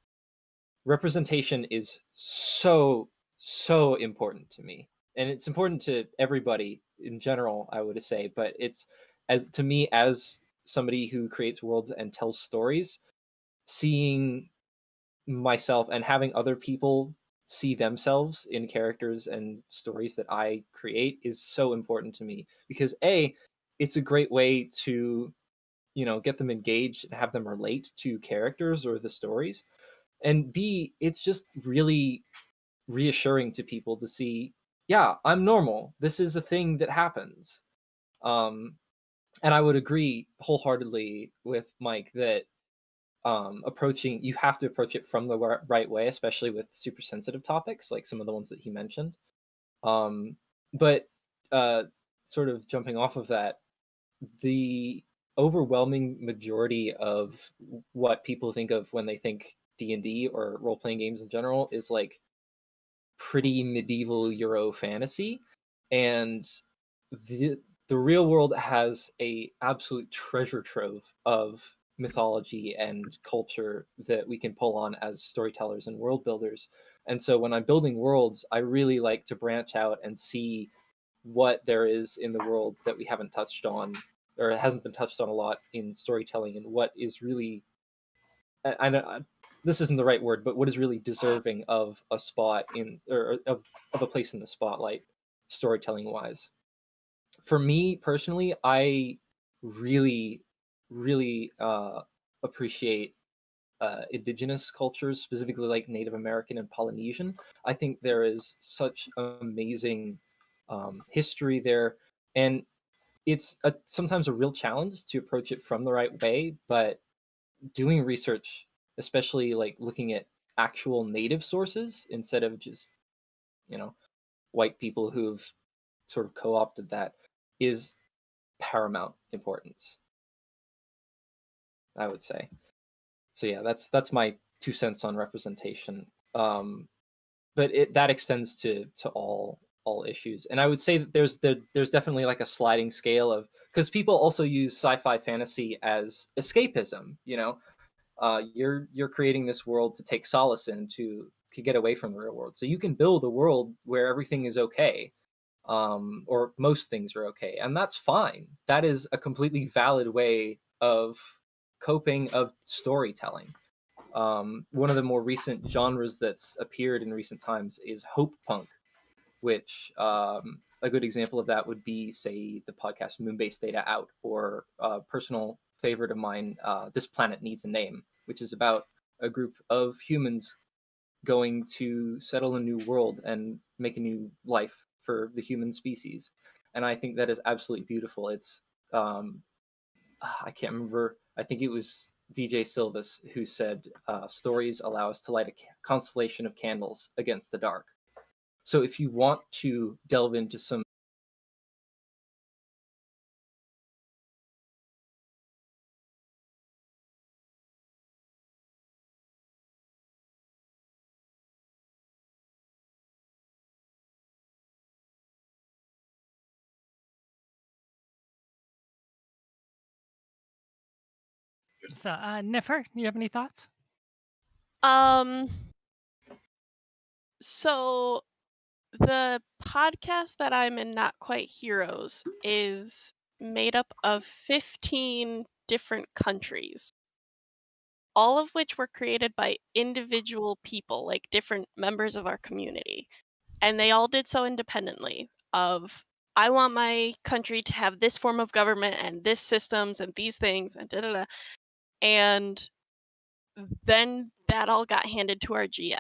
representation is so so important to me, and it's important to everybody in general, I would say. But it's, as to me, as somebody who creates worlds and tells stories, seeing myself and having other people see themselves in characters and stories that I create is so important to me, because A, it's a great way to, get them engaged and have them relate to characters or the stories. And B, it's just really reassuring to people to see, yeah, I'm normal. This is a thing that happens. Um, and I would agree wholeheartedly with Mike that you have to approach it from the right way, especially with super sensitive topics like some of the ones that he mentioned. Um, but uh, Sort of jumping off of that, the overwhelming majority of what people think of when they think D&D or role playing games in general is like pretty medieval Euro fantasy, and the the real world has a absolute treasure trove of mythology and culture that we can pull on as storytellers and world builders. And so when I'm building worlds, I really like to branch out and see what there is in the world that we haven't touched on, or it hasn't been touched on a lot in storytelling, and what is really, I know this isn't the right word, but what is really deserving of a spot in, or of a place in the spotlight, storytelling wise. For me personally, I really, really appreciate indigenous cultures, specifically like Native American and Polynesian. I think there is such amazing history there, and it's sometimes a real challenge to approach it from the right way. But doing research, especially like looking at actual native sources instead of just, you know, white people who've sort of co-opted that, is paramount importance, I would say. So yeah, that's my 2 cents on representation. But that extends to all issues, and I would say that there's definitely like a sliding scale of, because people also use sci-fi fantasy as escapism. You're creating this world to take solace in, to get away from the real world, so you can build a world where everything is okay, or most things are okay, and that's fine. That is a completely valid way of coping, of storytelling. One of the more recent genres that's appeared in recent times is hope punk, which, a good example of that would be, say, the podcast Moonbase Data Out, or a personal favorite of mine, This Planet Needs a Name, which is about a group of humans going to settle a new world and make a new life for the human species. And I think that is absolutely beautiful. It's, I can't remember, I think it was DJ Silvis who said, stories allow us to light a constellation of candles against the dark. So if you want to delve into some So, Niffer, you have any thoughts? Um, so the podcast that I'm in, Not Quite Heroes, is made up of 15 different countries, all of which were created by individual people, like different members of our community. And they all did so independently of, I want my country to have this form of government and this systems and these things and da-da-da. And then that all got handed to our GM.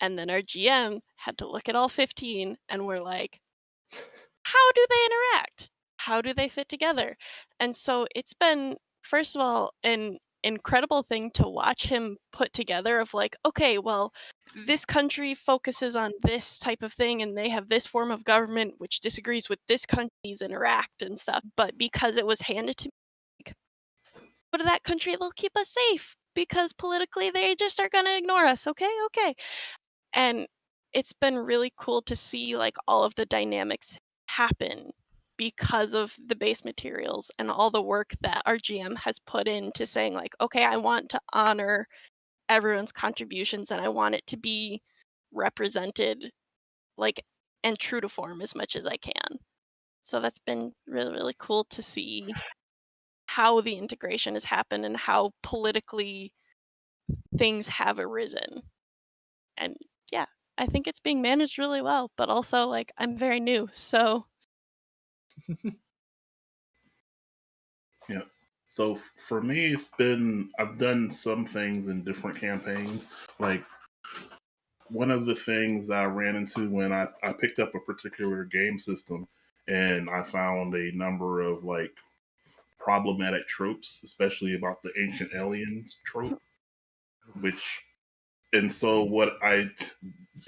And then our GM had to look at all 15 and we're like, how do they interact? How do they fit together? And so it's been, first of all, an incredible thing to watch him put together of like, okay, well, this country focuses on this type of thing and they have this form of government which disagrees with this country's interact and stuff. But because it was handed to me, like, go to that country, they'll keep us safe because politically they just are going to ignore us. Okay. And it's been really cool to see like all of the dynamics happen because of the base materials and all the work that our GM has put into saying like, okay, I want to honor everyone's contributions and I want it to be represented like and true to form as much as I can. So that's been really, really cool to see how the integration has happened and how politically things have arisen. And yeah, I think it's being managed really well, but also like I'm very new, so Yeah. So for me, I've done some things in different campaigns. Like one of the things I ran into when I picked up a particular game system and I found a number of like problematic tropes, especially about the ancient aliens trope, which and so what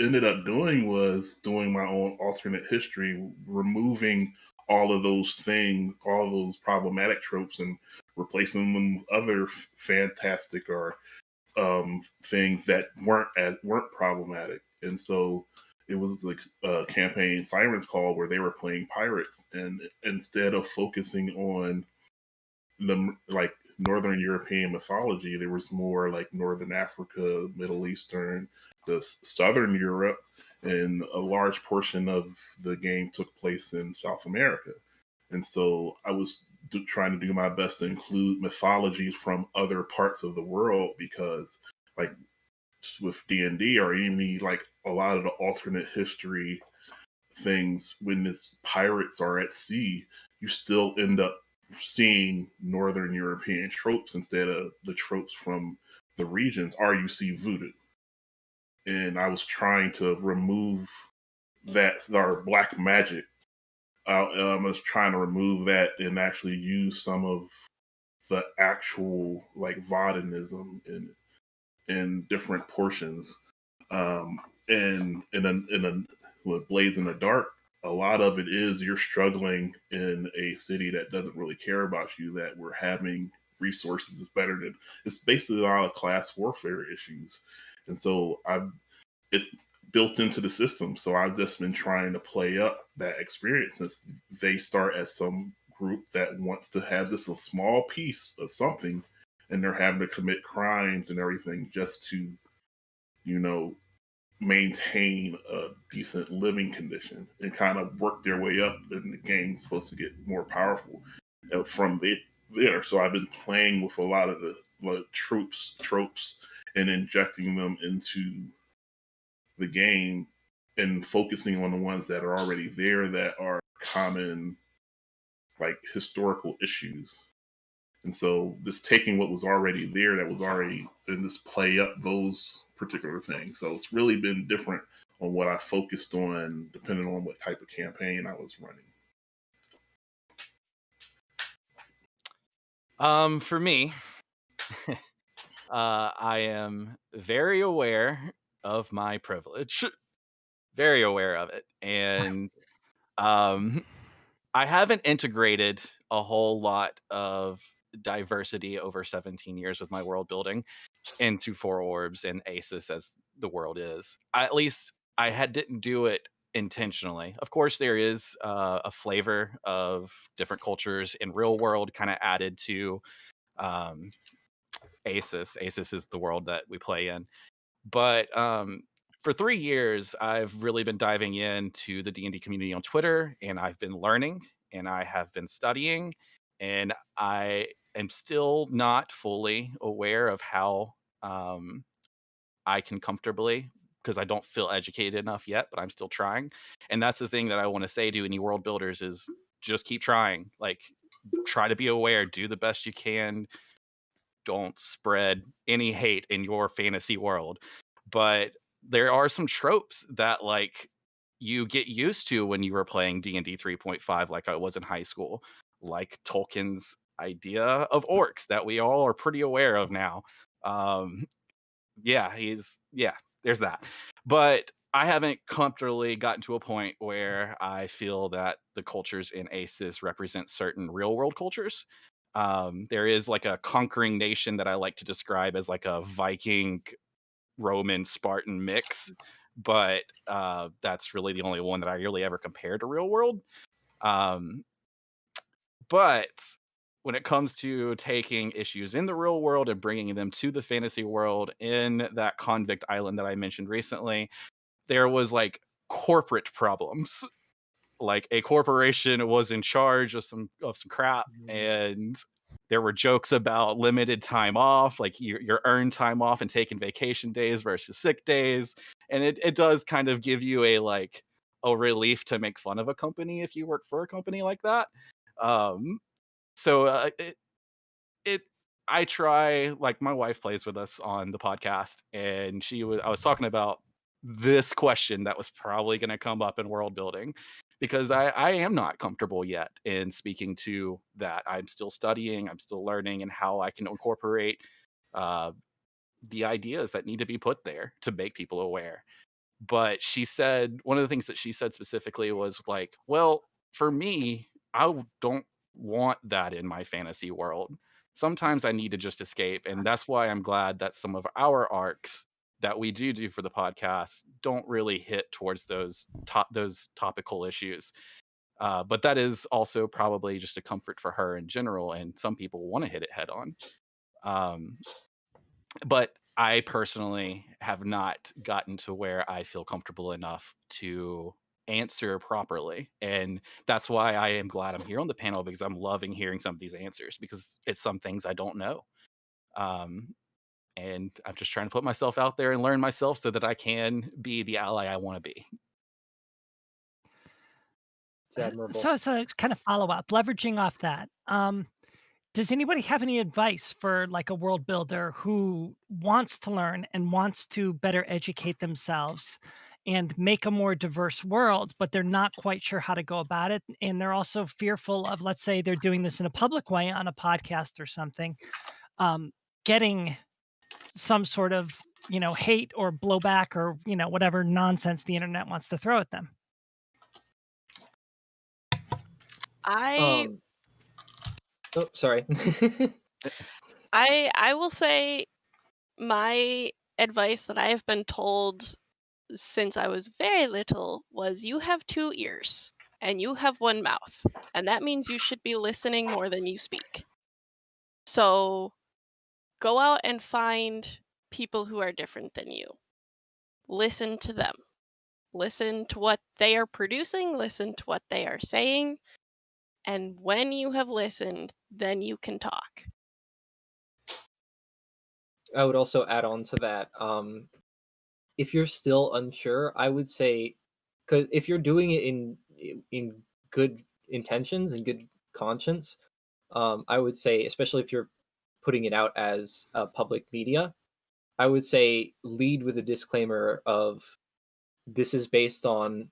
ended up doing was doing my own alternate history, removing all of those things, all of those problematic tropes, and replacing them with other fantastic or things that weren't problematic. And so it was like a campaign, Siren's Call, where they were playing pirates, and instead of focusing on the like Northern European mythology, there was more like Northern Africa, Middle Eastern, the Southern Europe, and a large portion of the game took place in South America. And so I was trying to do my best to include mythologies from other parts of the world because, like, with D&D or any like a lot of the alternate history things, when this pirates are at sea, you still end up seeing Northern European tropes instead of the tropes from the regions, or you see voodoo. And I was trying to remove that, or black magic. I was trying to remove that and actually use some of the actual like Vaudenism in different portions. And with Blades in the Dark, a lot of it is you're struggling in a city that doesn't really care about you, that we're having resources is better than, it's basically a lot of class warfare issues. And so it's built into the system. So I've just been trying to play up that experience since they start as some group that wants to have just a small piece of something, and they're having to commit crimes and everything just to, you know, maintain a decent living condition and kind of work their way up. And the game's supposed to get more powerful from there. So I've been playing with a lot of the tropes, and injecting them into the game and focusing on the ones that are already there that are common, like historical issues. And so just taking what was already there that was already, and just play up those particular things. So it's really been different on what I focused on depending on what type of campaign I was running. For me, I am very aware of my privilege, very aware of it, and I haven't integrated a whole lot of diversity over 17 years with my world building into Four Orbs and Asus as the world is. At least didn't do it intentionally. Of course, there is a flavor of different cultures in real world kind of added to um, Asus. Asus is the world that we play in. But for 3 years, I've really been diving into the D&D community on Twitter, and I've been learning, and I have been studying, and I am still not fully aware of how I can comfortably, because I don't feel educated enough yet, but I'm still trying. And that's the thing that I want to say to any world builders is just keep trying. Like, try to be aware, do the best you can, don't spread any hate in your fantasy world. But there are some tropes that like you get used to when you were playing D&D 3.5 like I was in high school, like Tolkien's idea of orcs that we all are pretty aware of now. Um yeah, there's that. But I haven't comfortably gotten to a point where I feel that the cultures in ACES represent certain real world cultures. There is like a conquering nation that I like to describe as like a Viking, Roman, Spartan mix, but that's really the only one that I really ever compared to real world. Um, but when it comes to taking issues in the real world and bringing them to the fantasy world in that convict island that I mentioned recently, there was like corporate problems. Like a corporation was in charge of some crap, and there were jokes about limited time off, like your earned time off and taking vacation days versus sick days. And it does kind of give you a relief to make fun of a company if you work for a company like that. So it I try, like, my wife plays with us on the podcast, and I was talking about this question that was probably going to come up in world building, because I am not comfortable yet in speaking to that. I'm still studying, I'm still learning, and how I can incorporate uh, the ideas that need to be put there to make people aware. But she said, one of the things that she said specifically was like, well, for me, don't want that in my fantasy world. Sometimes I need to just escape. And that's why I'm glad that some of our arcs that we do for the podcast don't really hit towards those topical issues. But that is also probably just a comfort for her in general. And some people want to hit it head on. But I personally have not gotten to where I feel comfortable enough to answer properly. And that's why I am glad I'm here on the panel, because I'm loving hearing some of these answers, because it's some things I don't know. And I'm just trying to put myself out there and learn myself so that I can be the ally I want to be. It's admirable. So as a kind of follow-up, leveraging off that, does anybody have any advice for like a world builder who wants to learn and wants to better educate themselves and make a more diverse world, but they're not quite sure how to go about it? And they're also fearful of, let's say they're doing this in a public way on a podcast or something, getting some sort of, hate or blowback or, whatever nonsense the internet wants to throw at them. I Oh, sorry. I will say my advice that I have been told since I was very little was, you have 2 ears and you have 1 mouth, and that means you should be listening more than you speak. So go out and find people who are different than you. Listen to them. Listen to what they are producing, listen to what they are saying, and when you have listened, then you can talk. I would also add on to that. If you're still unsure, I would say, because if you're doing it in good intentions and good conscience, I would say, especially if you're putting it out as a public media, I would say lead with a disclaimer of, this is based on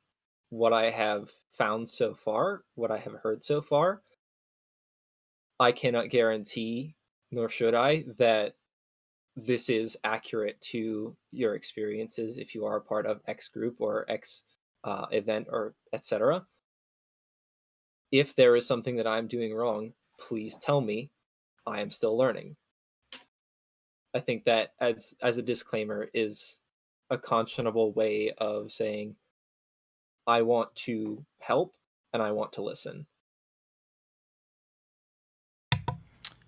what I have found so far, what I have heard so far. I cannot guarantee, nor should I, that this is accurate to your experiences if you are a part of X group or X event or etc. If there is something that I'm doing wrong, please tell me. I am still learning. I think that as a disclaimer is a conscionable way of saying, I want to help and I want to listen.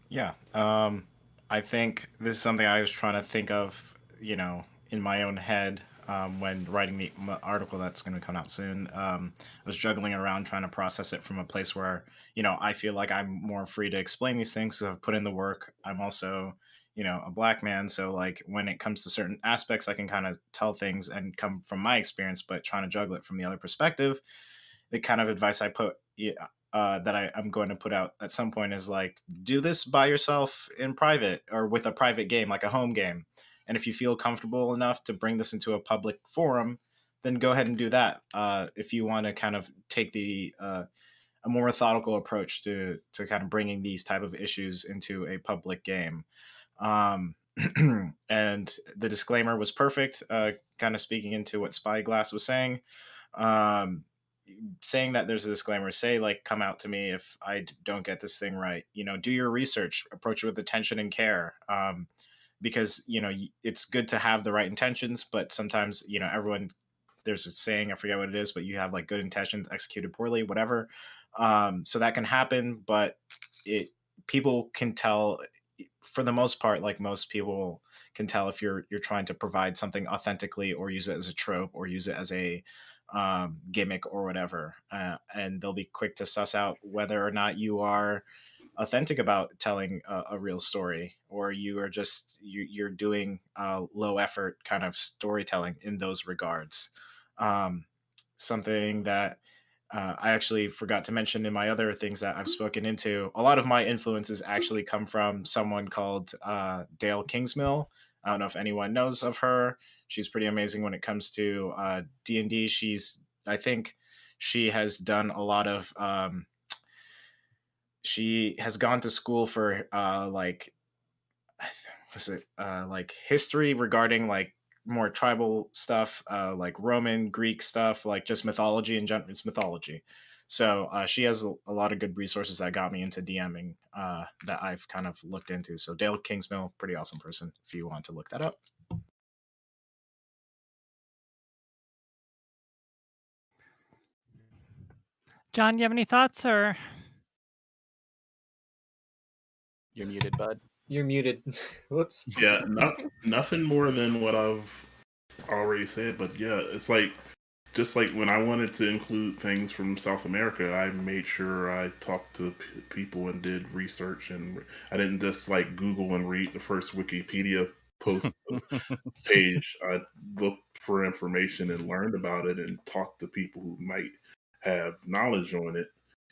Yeah. I think this is something I was trying to think of, in my own head when writing the article that's going to come out soon. I was juggling around trying to process it from a place where, I feel like I'm more free to explain these things because I've put in the work. I'm also, a Black man. So, like, when it comes to certain aspects, I can kind of tell things and come from my experience, but trying to juggle it from the other perspective. The kind of advice I put, that I'm going to put out at some point is like, do this by yourself in private or with a private game, like a home game. And if you feel comfortable enough to bring this into a public forum, then go ahead and do that. If you want to kind of take a more methodical approach to kind of bringing these type of issues into a public game. And the disclaimer was perfect, kind of speaking into what Spyglass was saying. Saying that there's a disclaimer, say, like, come out to me if I don't get this thing right. Do your research, approach it with attention and care. Because, it's good to have the right intentions, but sometimes, everyone, there's a saying, I forget what it is, but you have like good intentions executed poorly, whatever. So that can happen, but people can tell, for the most part, like most people can tell if you're trying to provide something authentically or use it as a trope or use it as a gimmick or whatever, and they'll be quick to suss out whether or not you are authentic about telling a real story, or you are just you're doing low effort kind of storytelling in those regards. um, Something that I actually forgot to mention in my other things that I've spoken into, a lot of my influences actually come from someone called Dale Kingsmill. I don't know if anyone knows of her. She's pretty amazing when it comes to D&D. I think she has done a lot of she has gone to school for like was it like history regarding like more tribal stuff, like Roman, Greek stuff, like just mythology and it's mythology. So she has a lot of good resources that got me into DMing that I've kind of looked into. So Dale Kingsmill, pretty awesome person if you want to look that up. John, you have any thoughts or? You're muted, bud. You're muted. Whoops. Yeah, nothing more than what I've already said, but yeah, it's like just like when I wanted to include things from South America, I made sure I talked to people and did research, and I didn't just like Google and read the first Wikipedia post page. I looked for information and learned about it and talked to people who might have knowledge on it,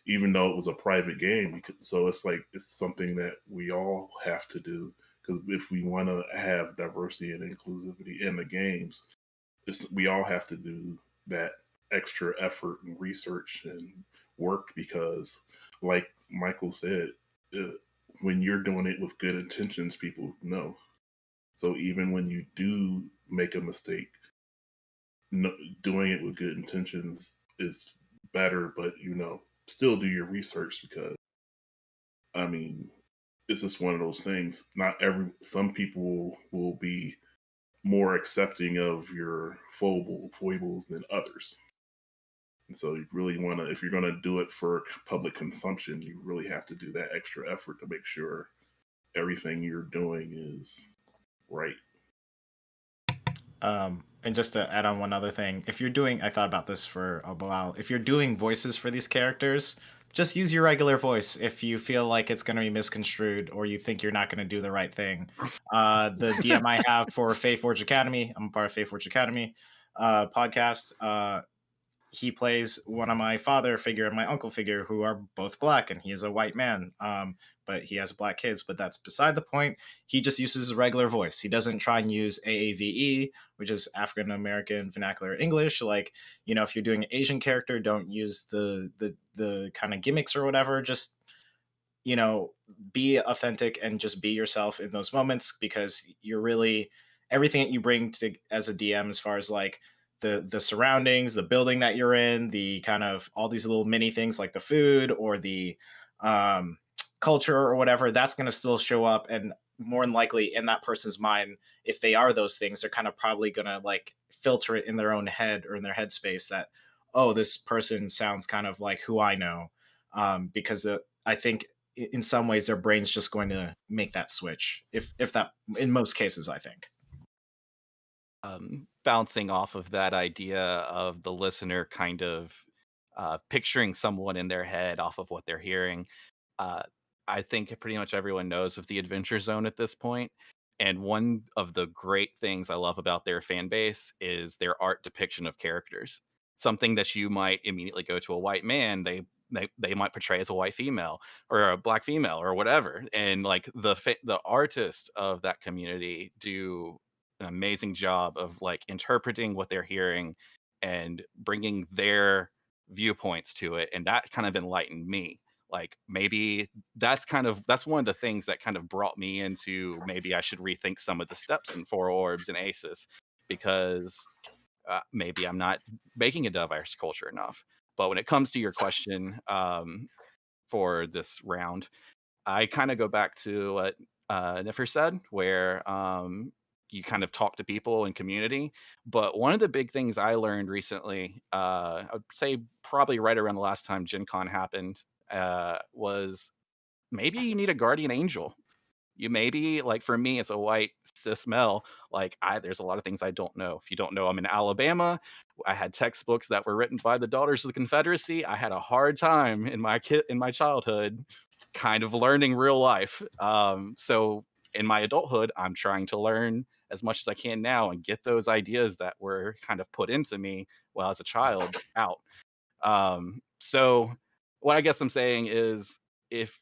even though it was a private game. So it's like it's something that we all have to do, because if we want to have diversity and inclusivity in the games, we all have to do that extra effort and research and work, because like Michael said, uh, when you're doing it with good intentions, people know. So even when you do make a mistake, no, doing it with good intentions is better, but still do your research, because I mean, it's just one of those things. Not some people will be more accepting of your foibles than others. And so you really want to, if you're going to do it for public consumption, you really have to do that extra effort to make sure everything you're doing is right. And just to add on one other thing, if you're doing, I thought about this for a while. If you're doing voices for these characters, just use your regular voice if you feel like it's going to be misconstrued or you think you're not going to do the right thing. The DM I have for Fae Forge Academy, I'm a part of Fae Forge Academy podcast. He plays one of my father figure and my uncle figure, who are both black, and he is a white man. But he has black kids, but that's beside the point. He just uses a regular voice. He doesn't try and use AAVE, which is African American Vernacular English. Like, if you're doing an Asian character, don't use the kind of gimmicks or whatever. Just be authentic and just be yourself in those moments, because you're really everything that you bring to as a DM, as far as like the surroundings, the building that you're in, the kind of all these little mini things like the food or the um, culture or whatever, that's going to still show up. And more than likely in that person's mind, if they are those things, they're kind of probably going to like filter it in their own head or in their headspace that, oh, this person sounds kind of like who I know. Because I think in some ways their brain's just going to make that switch, if that, in most cases, I think. Bouncing off of that idea of the listener kind of picturing someone in their head off of what they're hearing, uh, I think pretty much everyone knows of the Adventure Zone at this point. And one of the great things I love about their fan base is their art depiction of characters. Something that you might immediately go to a white man, they might portray as a white female or a black female or whatever. And like the artists of that community do an amazing job of like interpreting what they're hearing and bringing their viewpoints to it, and that kind of enlightened me. Like maybe that's one of the things that kind of brought me into maybe I should rethink some of the steps in Four Orbs and Aces, because maybe I'm not making a diverse culture enough. But when it comes to your question, for this round, I kind of go back to what Niffer said, where you kind of talk to people in community. But one of the big things I learned recently, I would say probably right around the last time Gen Con happened, was maybe you need a guardian angel. You maybe, like, for me as a white cis male, like, there's a lot of things I don't know. If you don't know, I'm in Alabama. I had textbooks that were written by the Daughters of the Confederacy. I had a hard time in my childhood kind of learning real life. So in my adulthood, I'm trying to learn as much as I can now and get those ideas that were kind of put into me while as a child out. So what I guess I'm saying is, if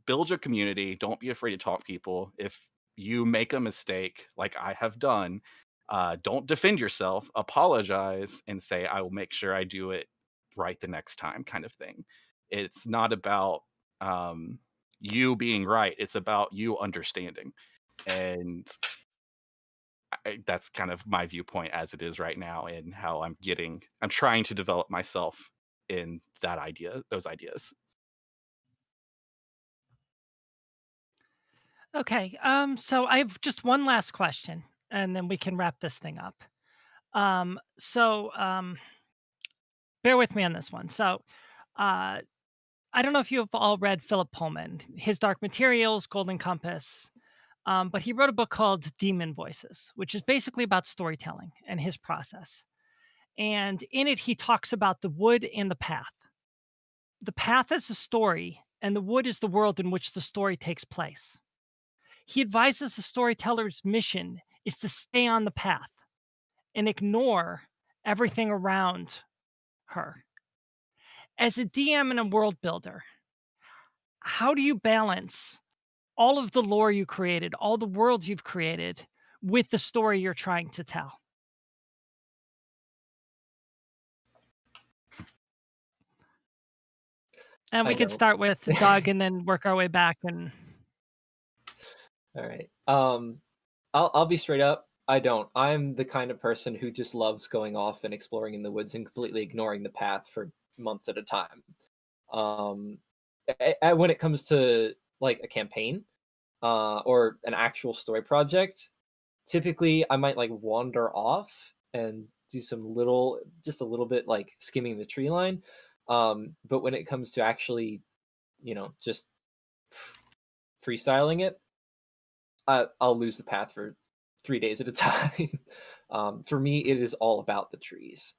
build your community, don't be afraid to talk to people. If you make a mistake like I have done, don't defend yourself, apologize and say, I will make sure I do it right the next time, kind of thing. It's not about you being right, it's about you understanding. And that's kind of my viewpoint as it is right now, and how I'm trying to develop myself in those ideas. Okay. So I have just one last question, and then we can wrap this thing up. So bear with me on this one. So uh, I don't know if you have all read Philip Pullman, his Dark Materials, Golden Compass, but he wrote a book called Demon Voices, which is basically about storytelling and his process. And in it, he talks about the wood and the path. The path is the story, and the wood is the world in which the story takes place. He advises the storyteller's mission is to stay on the path and ignore everything around her. As a DM and a world builder, how do you balance all of the lore you created, all the worlds you've created, with the story you're trying to tell? And we I can don't. start with Doug and then work our way back. And All right. I'll be straight up. I don't. I'm the kind of person who just loves going off and exploring in the woods and completely ignoring the path for months at a time. Um, when it comes to like a campaign, or an actual story project, typically I might like wander off and do just a little bit like skimming the tree line. But when it comes to actually, just freestyling it, I'll lose the path for 3 days at a time. For me, it is all about the trees,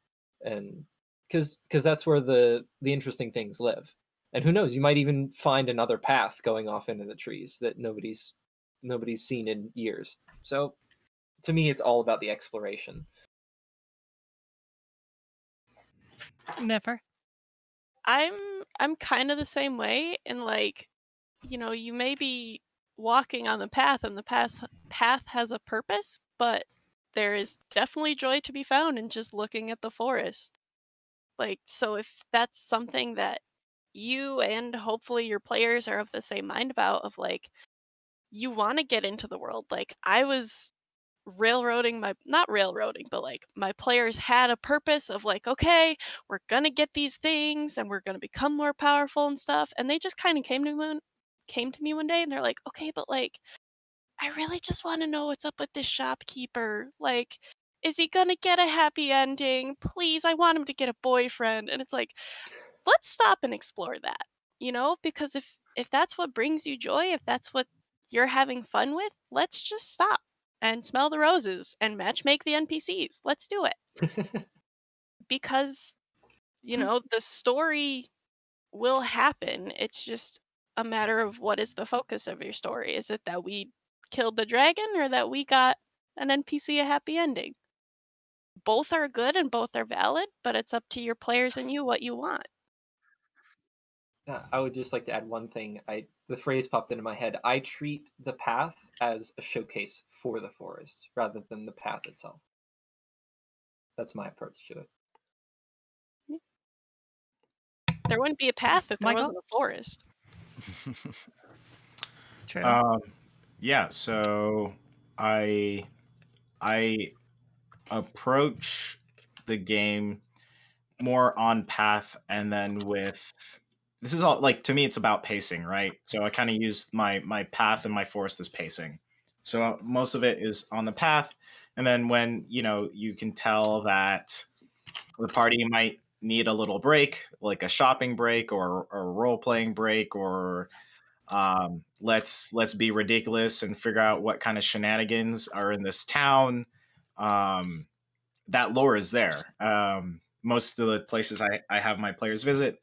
and because that's where the interesting things live. And who knows, you might even find another path going off into the trees that nobody's seen in years. So to me, it's all about the exploration. never. I'm kind of the same way, and like, you may be walking on the path and the path has a purpose, but there is definitely joy to be found in just looking at the forest. Like, so if that's something that you and hopefully your players are of the same mind about, of like, you want to get into the world. Like, I was railroading my not railroading, but like my players had a purpose of like, okay, we're gonna get these things and we're gonna become more powerful and stuff. And they just kind of came to me one day and they're like, okay, but like, I really just want to know what's up with this shopkeeper. Like, is he gonna get a happy ending? Please, I want him to get a boyfriend. And it's like, let's stop and explore that, because if that's what brings you joy, if that's what you're having fun with, let's just stop and smell the roses and match make the NPCs. Let's do it. Because, the story will happen. It's just a matter of what is the focus of your story. Is it that we killed the dragon or that we got an NPC a happy ending? Both are good and both are valid, but it's up to your players and you what you want. I would just like to add one thing. The phrase popped into my head. I treat the path as a showcase for the forest rather than the path itself. That's my approach to it. There wouldn't be a path if there Michael? wasn't a forest. True. Yeah, so I approach the game more on path, and then this is all, like, to me it's about pacing, right? So I kind of use my path and my forest as pacing. So most of it is on the path, and then when you can tell that the party might need a little break, like a shopping break or a role playing break, or Let's be ridiculous and figure out what kind of shenanigans are in this town. That lore is there. Most of the places I have my players visit,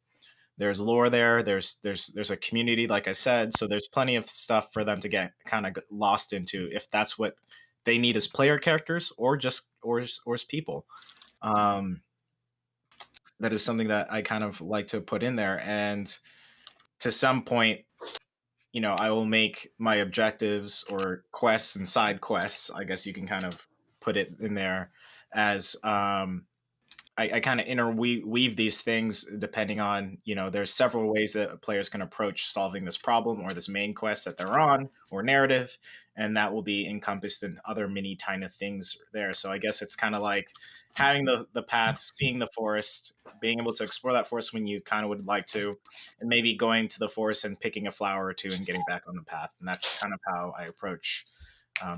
there's lore there. There's a community, like I said, so there's plenty of stuff for them to get kind of lost into if that's what they need as player characters or just or as people. That is something that I kind of like to put in there, and to some point, I will make my objectives or quests and side quests, I guess you can kind of put it in there, as I kind of interweave these things depending on, there's several ways that players can approach solving this problem or this main quest that they're on or narrative, and that will be encompassed in other mini tiny things there. So I guess it's kind of like having the path, seeing the forest, being able to explore that forest when you kind of would like to, and maybe going to the forest and picking a flower or two and getting back on the path. And that's kind of how I approach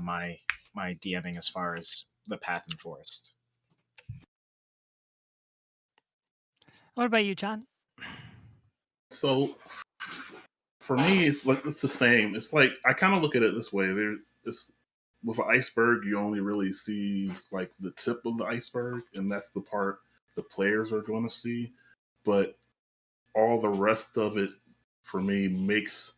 my DMing as far as the path and forest. What about you, John? So for me, it's the same. It's like I kind of look at it this way. It's with an iceberg, you only really see like the tip of the iceberg, and that's the part the players are going to see. But all the rest of it, for me, makes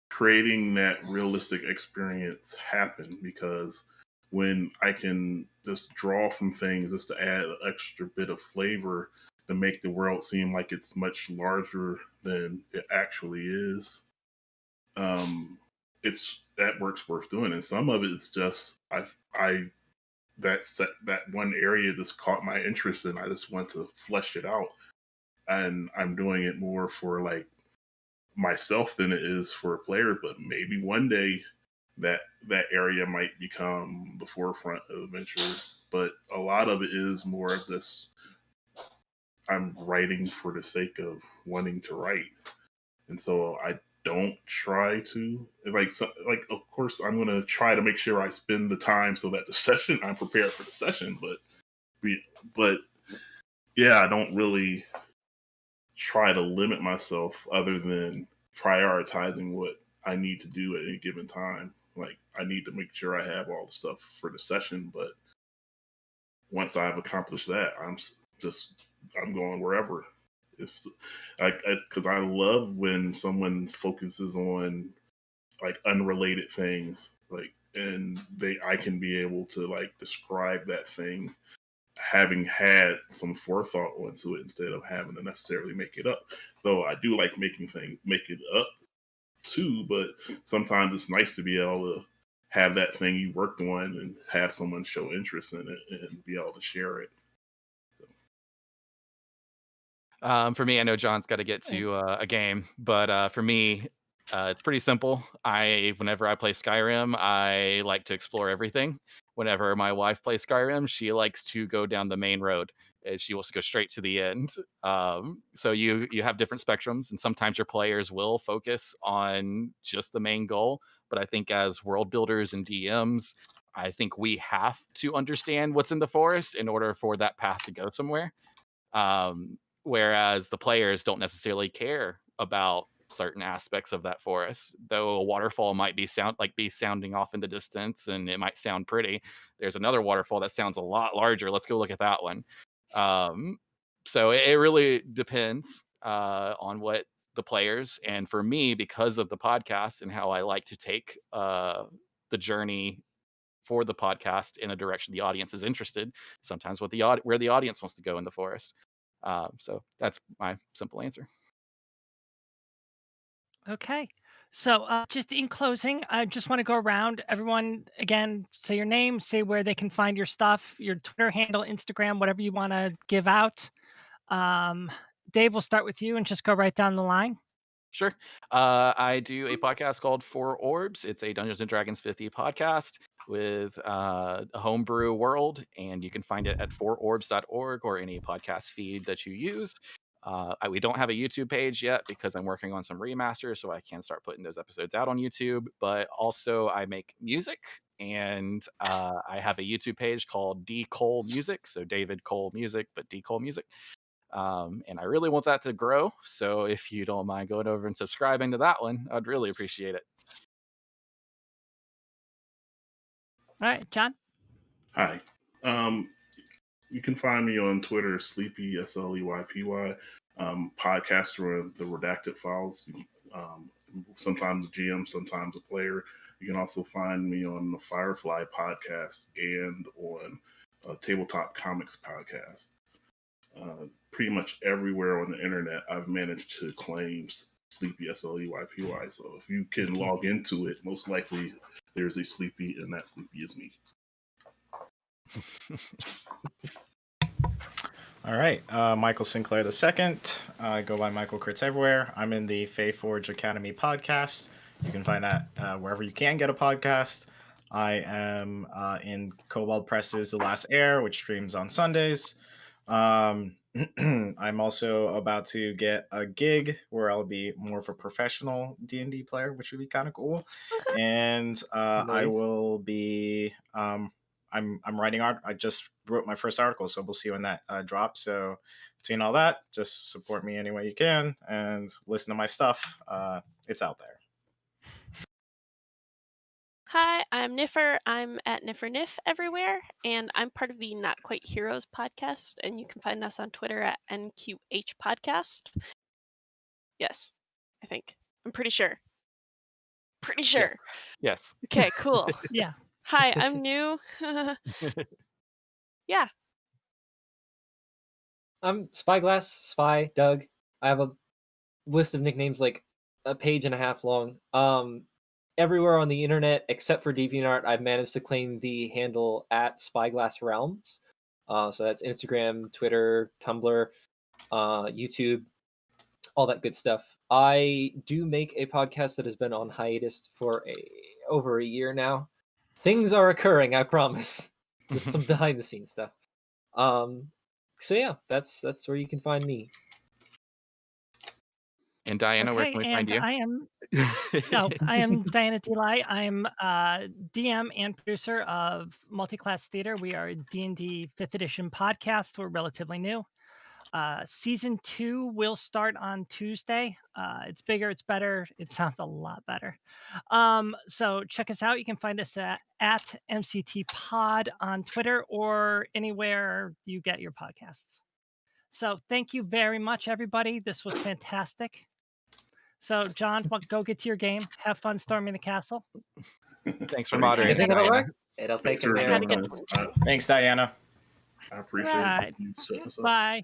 creating that realistic experience happen, because when I can just draw from things just to add an extra bit of flavor to make the world seem like it's much larger than it actually is, it's that work's worth doing. And some of it's just that one area that's caught my interest, and I just want to flesh it out. And I'm doing it more for like myself than it is for a player, but maybe one day that area might become the forefront of the adventure. But a lot of it is more of this: I'm writing for the sake of wanting to write, and so I don't try to like. Of course, I'm going to try to make sure I spend the time so that the session I'm prepared for the session. But yeah, I don't really try to limit myself other than prioritizing what I need to do at any given time. Like, I need to make sure I have all the stuff for the session, but once I've accomplished that, I'm going wherever. If because I love when someone focuses on like unrelated things, like, and I can be able to like describe that thing having had some forethought into it instead of having to necessarily make it up. Though I do like make it up too, but sometimes it's nice to be able to have that thing you worked on and have someone show interest in it and be able to share it. For me, I know John's got to get to a game, but for me, it's pretty simple. Whenever I play Skyrim, I like to explore everything. Whenever my wife plays Skyrim, she likes to go down the main road, and she wants to go straight to the end. So you have different spectrums, and sometimes your players will focus on just the main goal. But I think as world builders and DMs, I think we have to understand what's in the forest in order for that path to go somewhere. Whereas the players don't necessarily care about certain aspects of that forest. Though a waterfall might be sounding off in the distance, and it might sound pretty. There's another waterfall that sounds a lot larger. Let's go look at that one. So it really depends on what the players, and for me, because of the podcast and how I like to take the journey for the podcast in a direction the audience is interested. Sometimes where the audience wants to go in the forest. So that's my simple answer. Okay. So, just in closing, I just want to go around. Everyone, again, say your name, say where they can find your stuff, your Twitter handle, Instagram, whatever you want to give out. Dave, we'll start with you and just go right down the line. Sure. I do a podcast called Four Orbs. It's a Dungeons and Dragons 50 podcast with a homebrew world, and you can find it at fourorbs.org or any podcast feed that you use. We don't have a YouTube page yet because I'm working on some remasters, so I can start putting those episodes out on YouTube. But also, I make music, and I have a YouTube page called D Cole Music, so David Cole Music, but D Cole Music. And I really want that to grow. So if you don't mind going over and subscribing to that one, I'd really appreciate it. All right, John. Hi. You can find me on Twitter, Sleepy, SLEYPY, podcaster of the Redacted Files. Sometimes a GM, sometimes a player. You can also find me on the Firefly podcast and on Tabletop Comics podcast. Pretty much everywhere on the internet, I've managed to claim Sleepy, SLEYPY. So if you can log into it, most likely there's a Sleepy, and that Sleepy is me. All right, Michael Sinclair II. I go by Michael Crits everywhere. I'm in the Fae Forge Academy podcast. You can find that wherever you can get a podcast. I am in Cobalt Press's The Last Air, which streams on Sundays. I'm also about to get a gig where I'll be more of a professional D&D player, which would be kind of cool. And I Nice. will be I'm writing art. I just wrote my first article, so we'll see when that drops. So between all that, just support me any way you can and listen to my stuff. It's out there. Hi, I'm Niffer. I'm at NifferNiff everywhere, and I'm part of the Not Quite Heroes podcast, and you can find us on Twitter at NQH Podcast. Yes, I think. I'm pretty sure. Pretty sure. Yes. Okay, cool. Yeah. Hi, I'm new. Yeah. I'm Spyglass, Spy, Doug. I have a list of nicknames like a page and a half long. Everywhere on the internet except for DeviantArt, I've managed to claim the handle at Spyglass Realms. So that's Instagram, Twitter, Tumblr, YouTube, all that good stuff. I do make a podcast that has been on hiatus for over a year now. Things are occurring, I promise. Just some behind the scenes stuff. So yeah, that's where you can find me. And Diana, where Okay, can we and find you? I am Diana Delay. I'm DM and producer of Multiclass Theater. We are a D&D 5th edition podcast. We're relatively new. Season 2 will start on Tuesday. It's bigger, it's better. It sounds a lot better. So check us out. You can find us at MCT Pod on Twitter or anywhere you get your podcasts. So thank you very much, everybody. This was fantastic. So, John, go get to your game. Have fun storming the castle. Thanks for Thank moderating, You think it'll Diana. work? It'll Thanks take a for I minute. gotta doing get this. to Thanks, Diana. I appreciate Right. you setting us up. Bye.